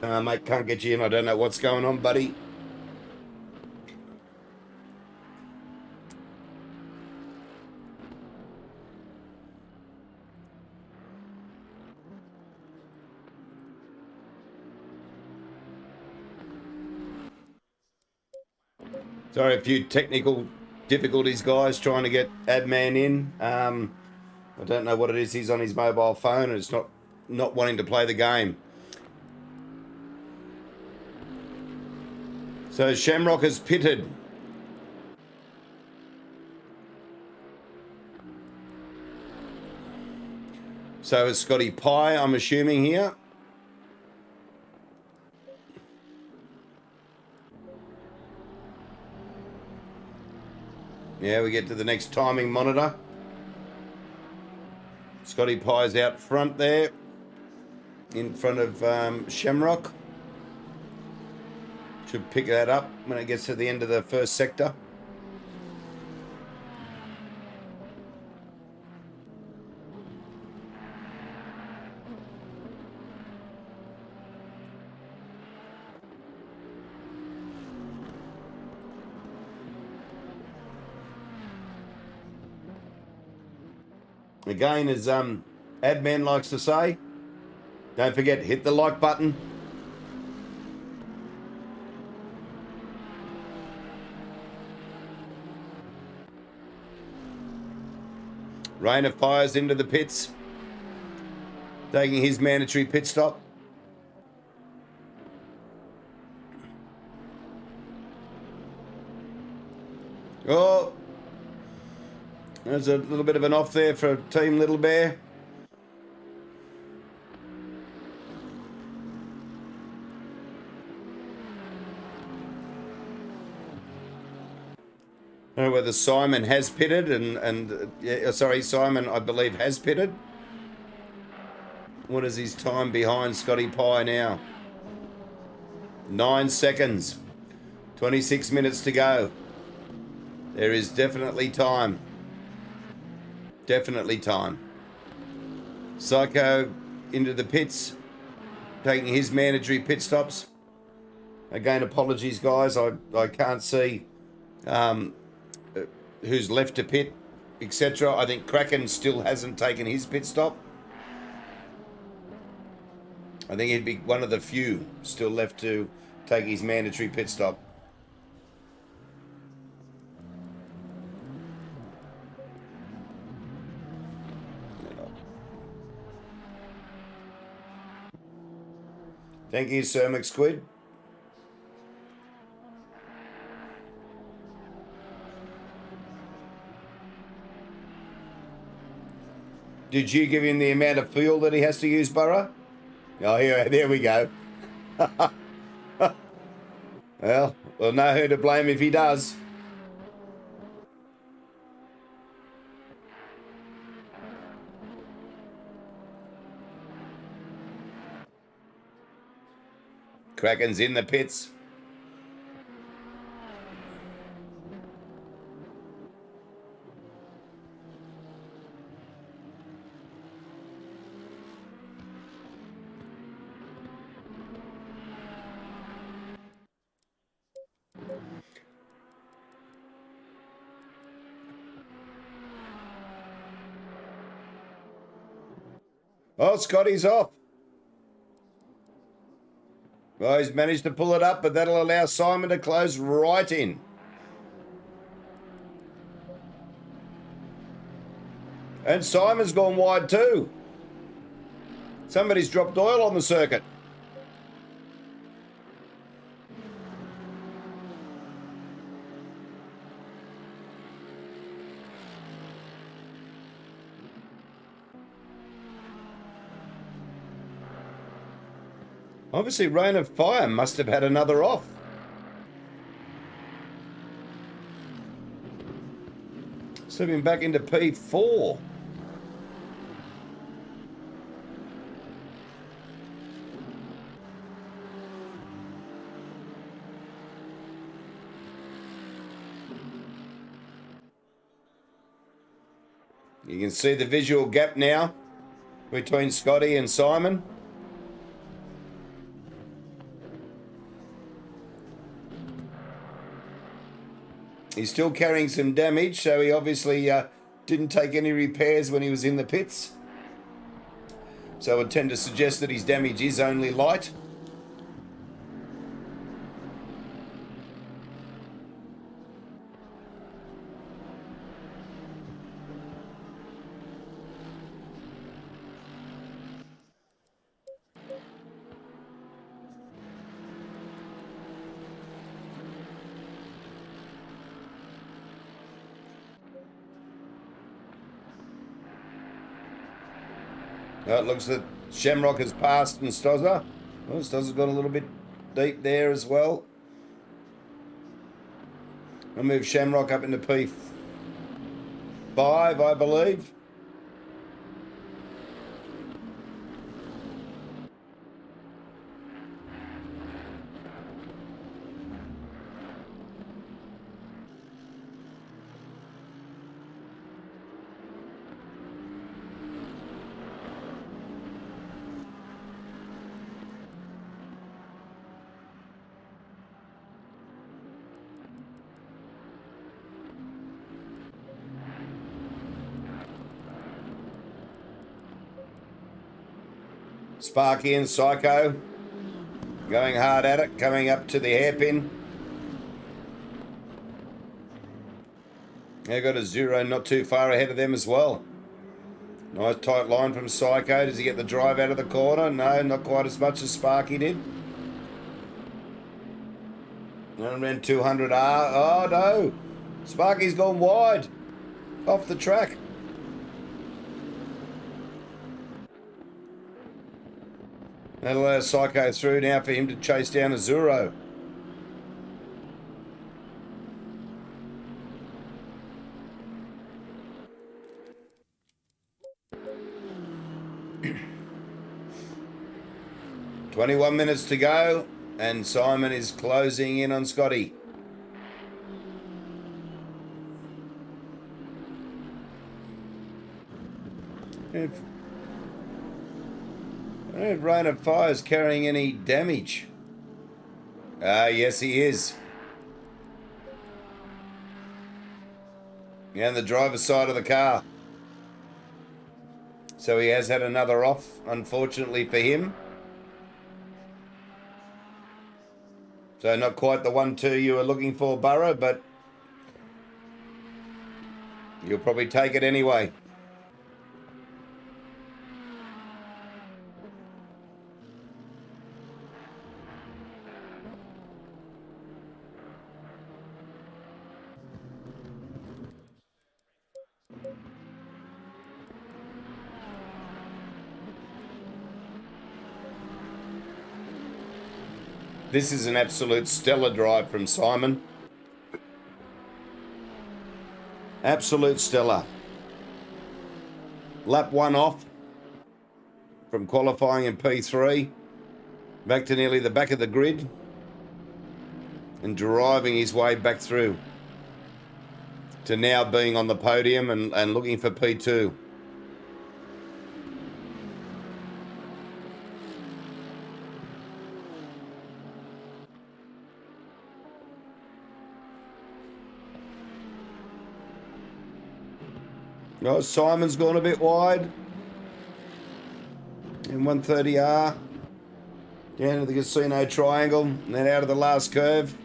Mate, can't get you in. I don't know what's going on, buddy. Sorry, a few technical difficulties, guys, trying to get Adman in. I don't know what it is. He's on his mobile phone and it's not wanting to play the game. So Shamrock has pitted. So is Scotty Pye, I'm assuming here. Yeah, we get to the next timing monitor. Scotty Pye's out front there, in front of Shamrock. Should pick that up when it gets to the end of the first sector. Again, as Adman likes to say, don't forget, hit the like button. Rayner fires into the pits, taking his mandatory pit stop. Oh, there's a little bit of an off there for Team Little Bear. I don't know whether Simon has pitted Simon, I believe, has pitted. What is his time behind Scotty Pye now? 9 seconds. 26 minutes to go. There is definitely time. Definitely time. Psycho into the pits, taking his mandatory pit stops. Again, apologies, guys. I can't see who's left to pit, etc. I think Kraken still hasn't taken his pit stop. I think he'd be one of the few still left to take his mandatory pit stop. Thank you, Sir McSquid. Did you give him the amount of fuel that he has to use, Burrow? Oh, there we go. Well, we'll know who to blame if he does. Kraken's in the pits. Oh, Scotty's off. Well, he's managed to pull it up, but that'll allow Simon to close right in. And Simon's gone wide too. Somebody's dropped oil on the circuit. Obviously, Rain of Fire must have had another off. Slipping back into P4. You can see the visual gap now between Scotty and Simon. He's still carrying some damage, so he obviously didn't take any repairs when he was in the pits. So I would tend to suggest that his damage is only light. It looks that Shamrock has passed and Stozza. Oh, Stozza's got a little bit deep there as well. I'll move Shamrock up into P5, I believe. Sparky and Psycho going hard at it, coming up to the hairpin. They've got a 0 not too far ahead of them as well. Nice tight line from Psycho. Does he get the drive out of the corner? No, not quite as much as Sparky did. Around 200R. Oh no, Sparky's gone wide off the track. That'll allow Psycho through now for him to chase down a Zuro. "21 minutes to go, and Simon is closing in on Scotty." I don't know if Rain of Fire is carrying any damage. Yes, he is. Yeah, on the driver's side of the car. So he has had another off, unfortunately for him. So not quite the 1-2 you were looking for, Burrow, but you'll probably take it anyway. This is an absolute stellar drive from Simon. Absolute stellar. Lap 1 off from qualifying in P3. Back to nearly the back of the grid. And driving his way back through to now being on the podium and looking for P2. Oh, Simon's gone a bit wide in 130R. Down to the casino triangle and then out of the last curve.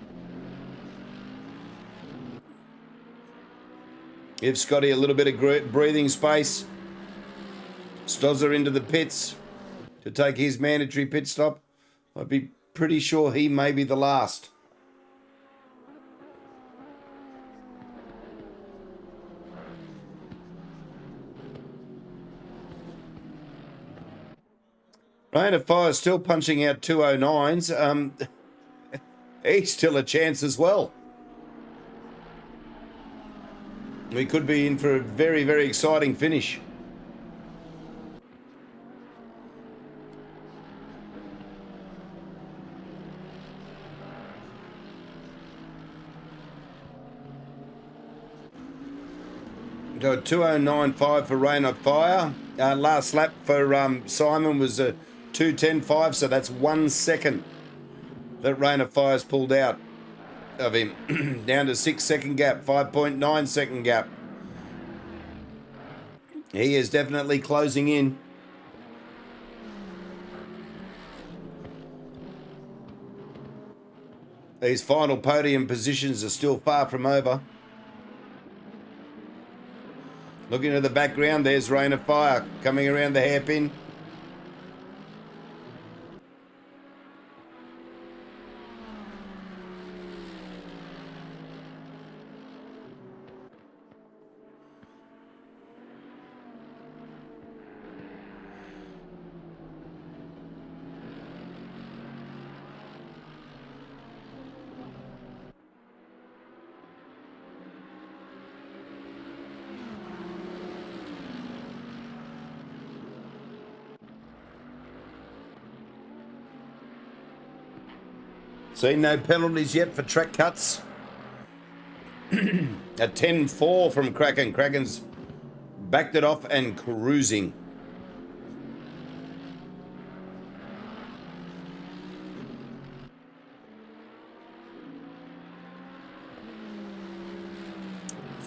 Give Scotty a little bit of breathing space. Stozza into the pits to take his mandatory pit stop. I'd be pretty sure he may be the last. Rain of Fire still punching out 209s. He's still a chance as well. We could be in for a very, very exciting finish. So a 209.5 for Rain of Fire. Last lap for Simon was a 2:10.5, so that's 1 second that Rain of Fire's pulled out. of him. Down to 6 second gap, 5.9 second gap. He is definitely closing in. These final podium positions are still far from over. Looking at the background, there's Rain of Fire coming around the hairpin. Seen no penalties yet for track cuts. A 10-4 from Kraken. Kraken's backed it off and cruising.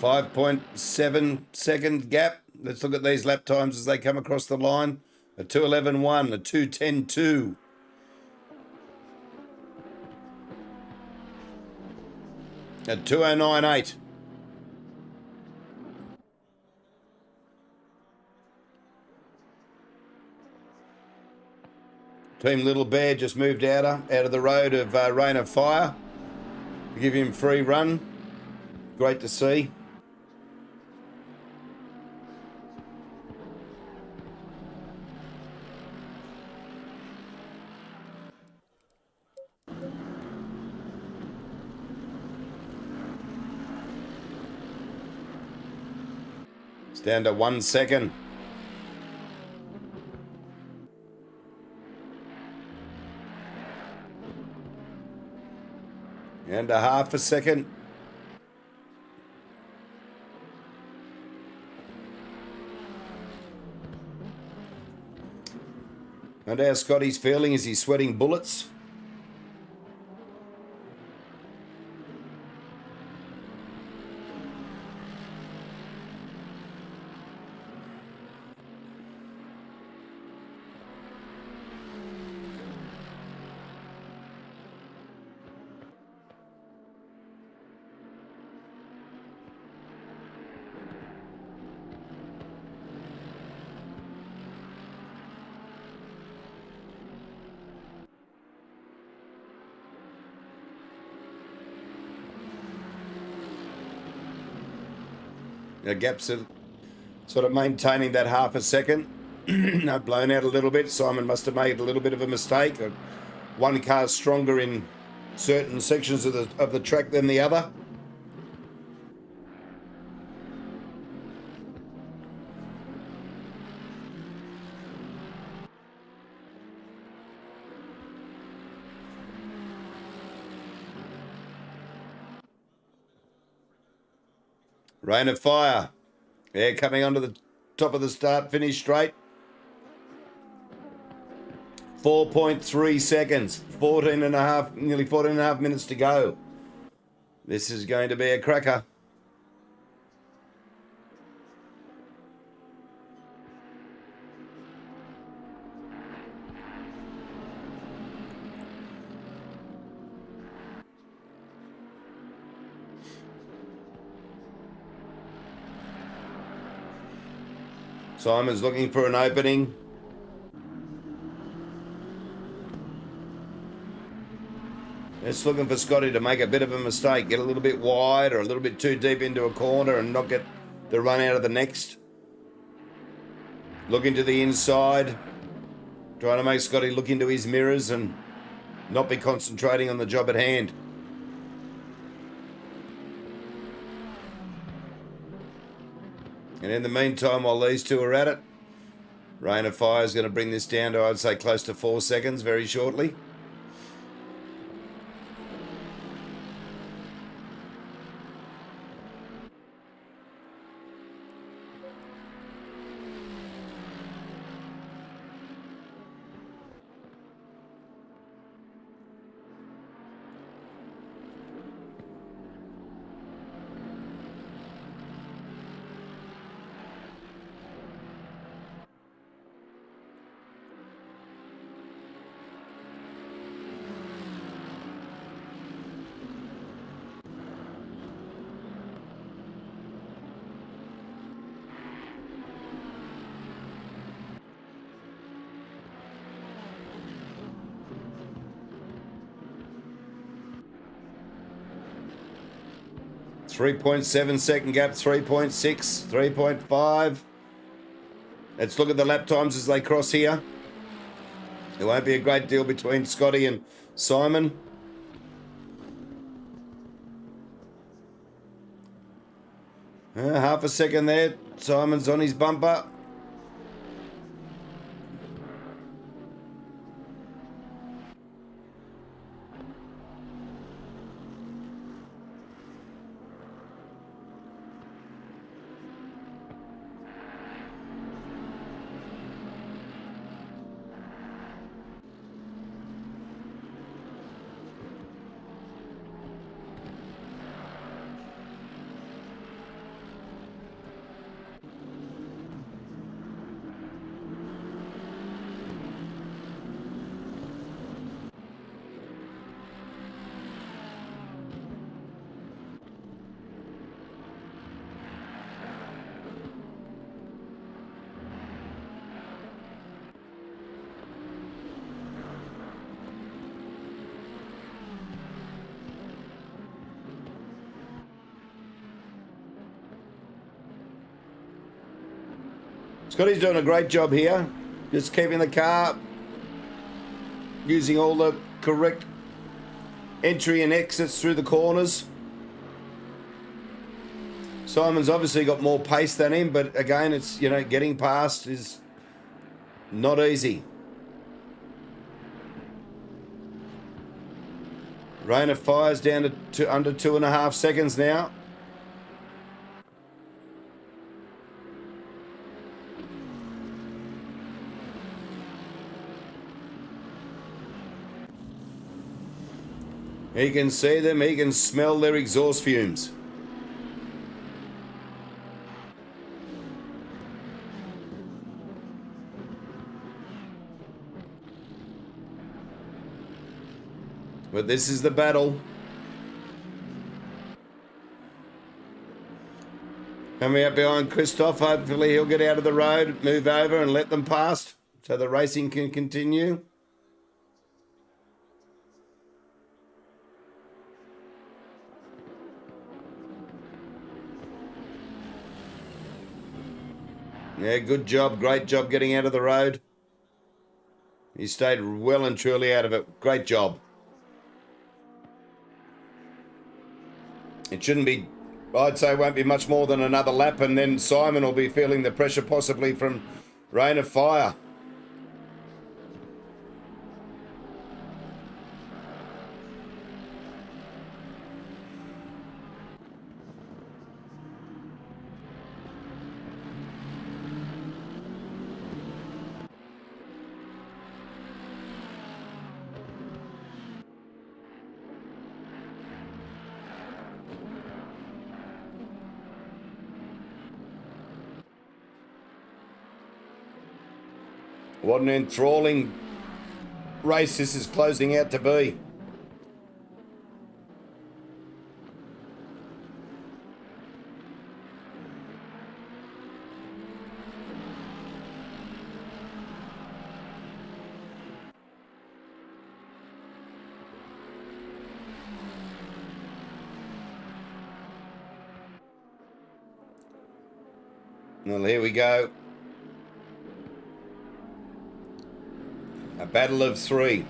.7 second gap. Let's look at these lap times as they come across the line. A 2:11.1, a 2:10.2. At 2:09.8. Team Little Bear just moved out of the road of Rain of Fire to give him free run. Great to see. It's down to 1 second. And a half a second. And how Scotty's feeling, is he sweating bullets? The gaps are sort of maintaining that half a second. I've blown out a little bit. Simon must have made a little bit of a mistake. One car's stronger in certain sections of the track than the other. Rain of Fire. Yeah, coming onto the top of the start, finish straight. 4.3 seconds. 14 and a half, nearly 14 and a half minutes to go. This is going to be a cracker. Simon's looking for an opening. Just looking for Scotty to make a bit of a mistake, get a little bit wide or a little bit too deep into a corner and not get the run out of the next. Looking to the inside, trying to make Scotty look into his mirrors and not be concentrating on the job at hand. And in the meantime, while these two are at it, Rain of Fire is going to bring this down to, I'd say, close to 4 seconds very shortly. 3.7 second gap, 3.6, 3.5. Let's look at the lap times as they cross here. There won't be a great deal between Scotty and Simon. Half a second there. Simon's on his bumper. Scotty's doing a great job here. Just keeping the car, using all the correct entry and exits through the corners. Simon's obviously got more pace than him, but again, it's, you know, getting past is not easy. Rain of Fire's down to under 2.5 seconds now. He can see them, he can smell their exhaust fumes. But this is the battle. Coming up behind Christoph, hopefully he'll get out of the road, move over and let them pass so the racing can continue. Yeah, good job. Great job getting out of the road. He stayed well and truly out of it. Great job. It shouldn't be, I'd say, won't be much more than another lap, and then Simon will be feeling the pressure possibly from Rain of Fire. What an enthralling race this is closing out to be. Well, here we go. A battle of three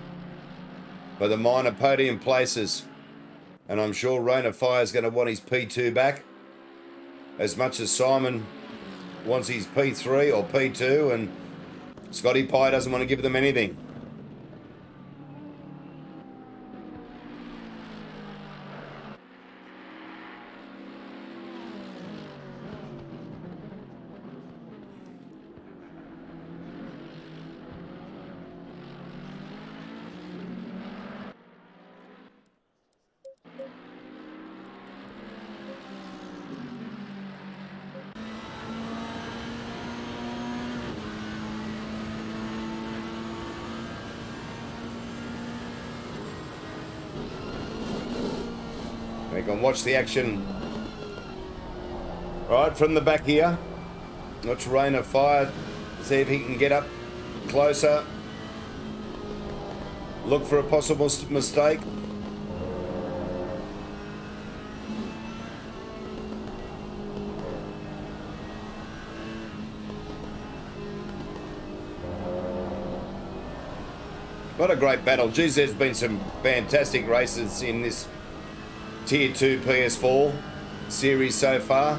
for the minor podium places. And I'm sure Rain of Fire is going to want his P2 back as much as Simon wants his P3 or P2, and Scotty Pye doesn't want to give them anything. We can watch the action right from the back here. Watch Rain of Fire, see if he can get up closer. Look for a possible mistake. What a great battle. Geez, there's been some fantastic races in this Tier 2 PS4 series so far.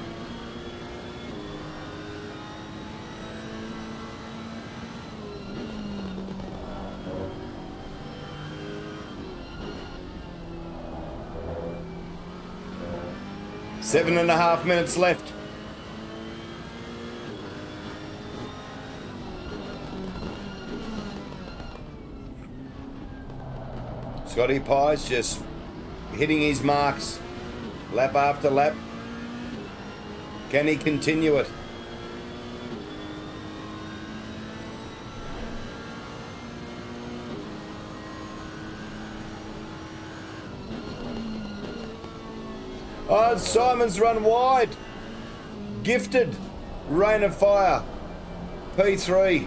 Seven and a half minutes left. Scotty Pye's just hitting his marks lap after lap. Can he continue it? Oh, Simon's run wide. Gifted. Rain of Fire. P3.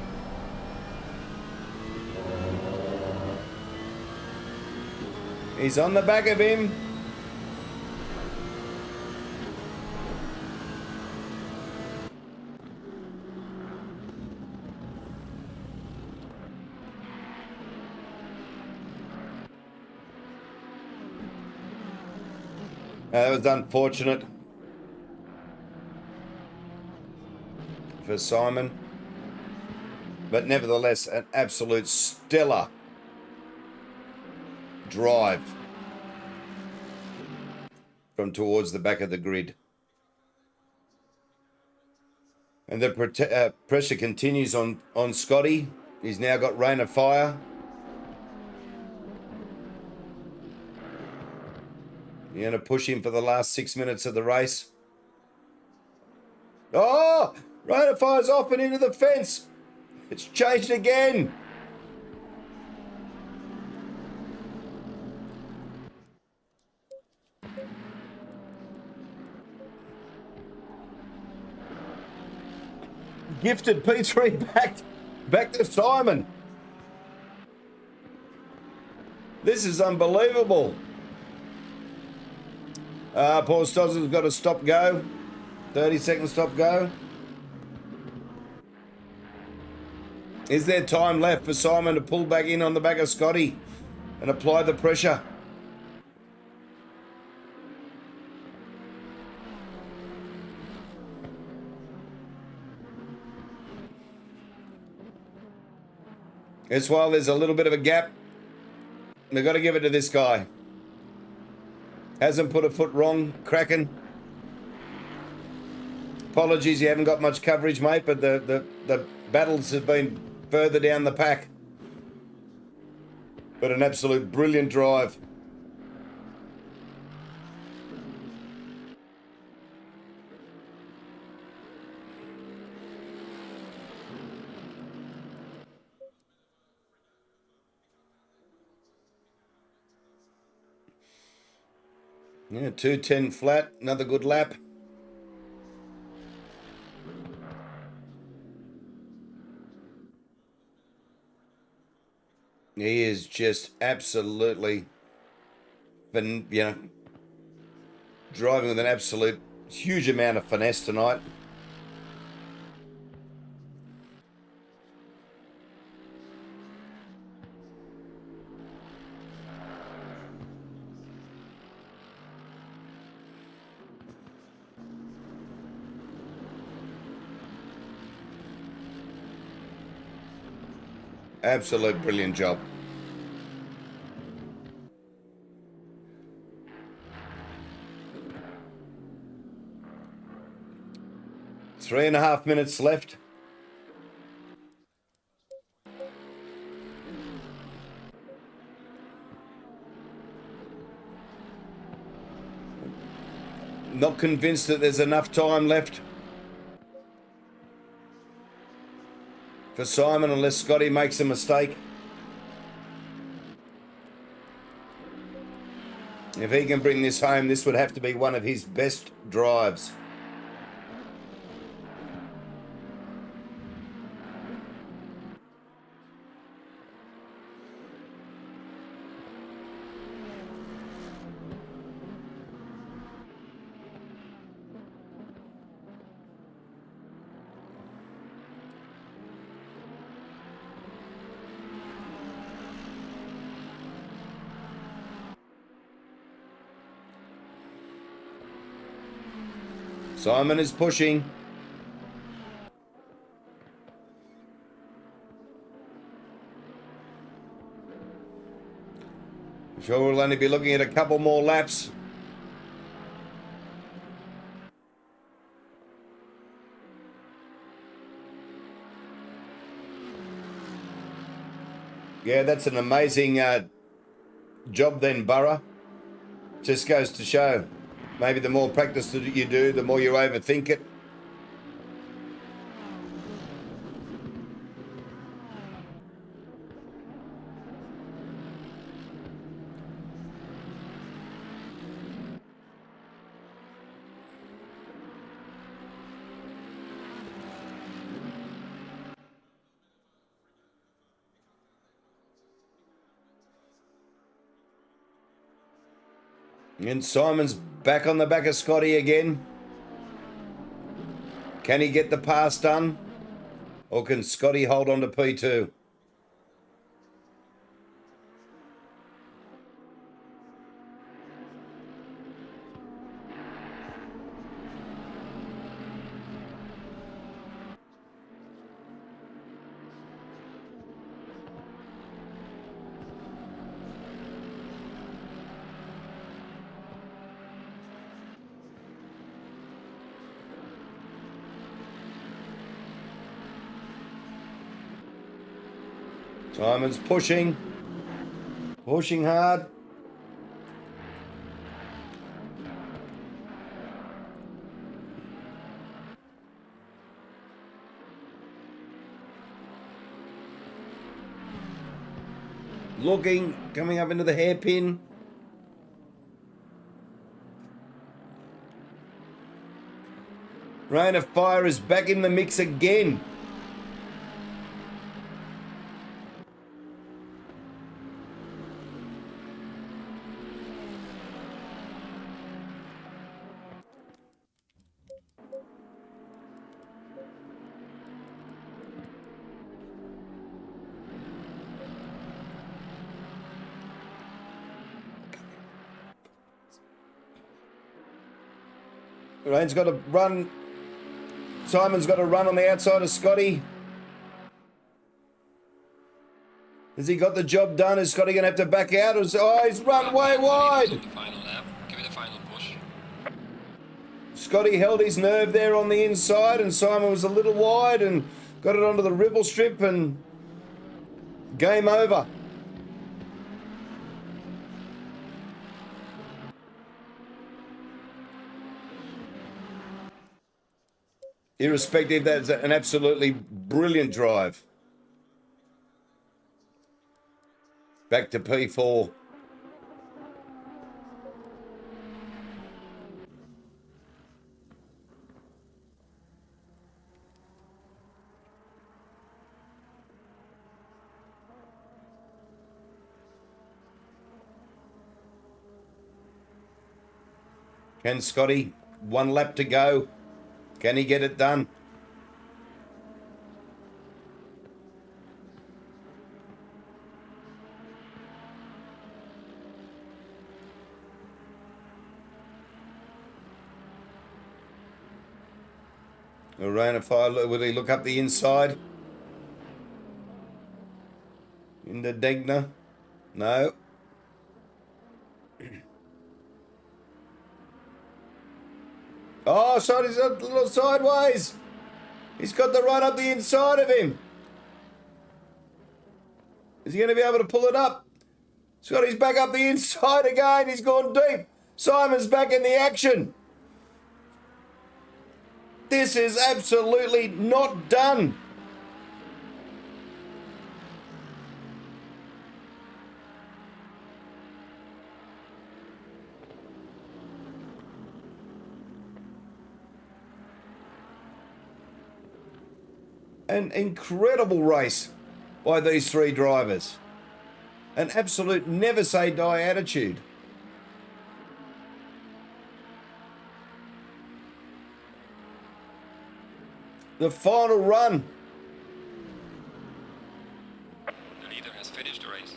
He's on the back of him. That was unfortunate for Simon, but nevertheless an absolute stellar drive from towards the back of the grid. And the pressure continues on Scotty. He's now got Rain of Fire. You're going to push him for the last 6 minutes of the race. Oh! Rain of Fire's off and into the fence. It's changed again. Gifted P3 back to Simon. This is unbelievable. Paul Stossel's got a stop go. 30-second stop go. Is there time left for Simon to pull back in on the back of Scotty and apply the pressure? It's while there's a little bit of a gap. They've got to give it to this guy. Hasn't put a foot wrong, Kraken. Apologies, you haven't got much coverage, mate, but the battles have been further down the pack. But an absolute brilliant drive. Yeah, 2:10 flat, another good lap. He is just absolutely, driving with an absolute huge amount of finesse tonight. Absolute brilliant job. Three and a half minutes left. Not convinced that there's enough time left for Simon unless Scotty makes a mistake. If he can bring this home, this would have to be one of his best drives. Simon is pushing. I'm sure we'll only be looking at a couple more laps. Yeah, that's an amazing job then, Burrow. Just goes to show. Maybe the more practice that you do, the more you overthink it. And Simon's back on the back of Scotty again. Can he get the pass done? Or can Scotty hold on to P2? Simon's pushing hard. Looking, coming up into the hairpin. Rain of Fire is back in the mix again. Rain's got to run. Simon's got to run on the outside of Scotty. Has he got the job done? Is Scotty going to have to back out? Oh, he's run way wide. The final lap. Give it a final push. Scotty held his nerve there on the inside, and Simon was a little wide and got it onto the ripple strip, and game over. Irrespective, that's an absolutely brilliant drive. Back to P4. Can Scotty, 1 lap to go. Can he get it done? A rain of fire. Will he look up the inside? Into Degner? No. Oh, so he's a little sideways. He's got the run up the inside of him. Is he going to be able to pull it up? Scotty's back up the inside again. He's gone deep. Simon's back in the action. This is absolutely not done. An incredible race by these 3 drivers. An absolute never say die attitude. The final run. The leader has finished the race.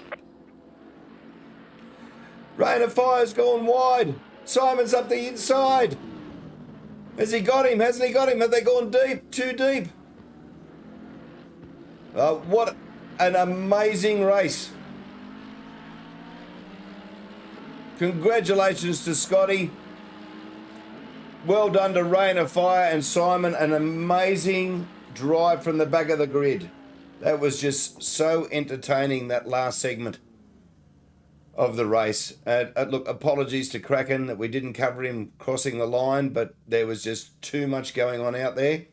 Rain of Fire's gone wide. Simon's up the inside. Has he got him? Hasn't he got him? Have they gone deep? Too deep? What an amazing race. Congratulations to Scotty. Well done to Rain of Fire and Simon. An amazing drive from the back of the grid. That was just so entertaining, that last segment of the race. Look, apologies to Kraken that we didn't cover him crossing the line, but there was just too much going on out there.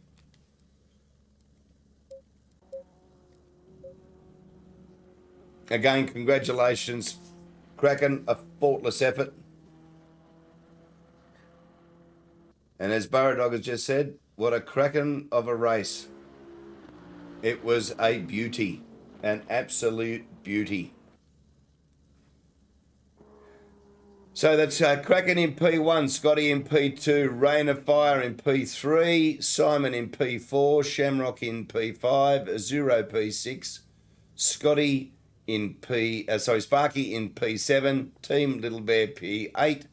Again, congratulations, Kraken, a faultless effort. And as Burradog has just said, what a Kraken of a race. It was a beauty, an absolute beauty. So that's Kraken in P1, Scotty in P2, Rain of Fire in P3, Simon in P4, Shamrock in P5, Azuro P6, Scotty in Sparky in P7, Team Little Bear P8,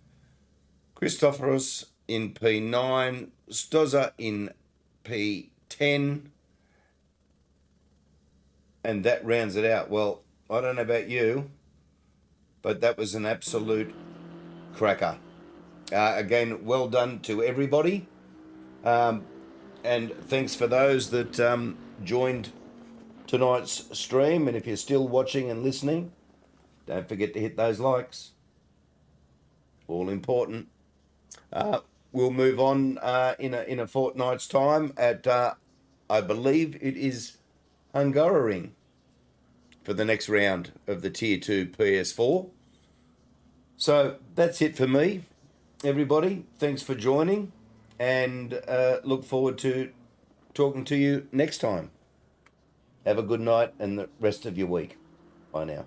Christopherus in P9, Stoza in P10, and that rounds it out. Well, I don't know about you, but that was an absolute cracker. Again, well done to everybody. And thanks for those that joined tonight's stream. And if you're still watching and listening, don't forget to hit those likes. All important. We'll move on in a fortnight's time at, I believe it is Hungaroring for the next round of the Tier 2 PS4. So that's it for me, everybody. Thanks for joining, and look forward to talking to you next time. Have a good night and the rest of your week. Bye now.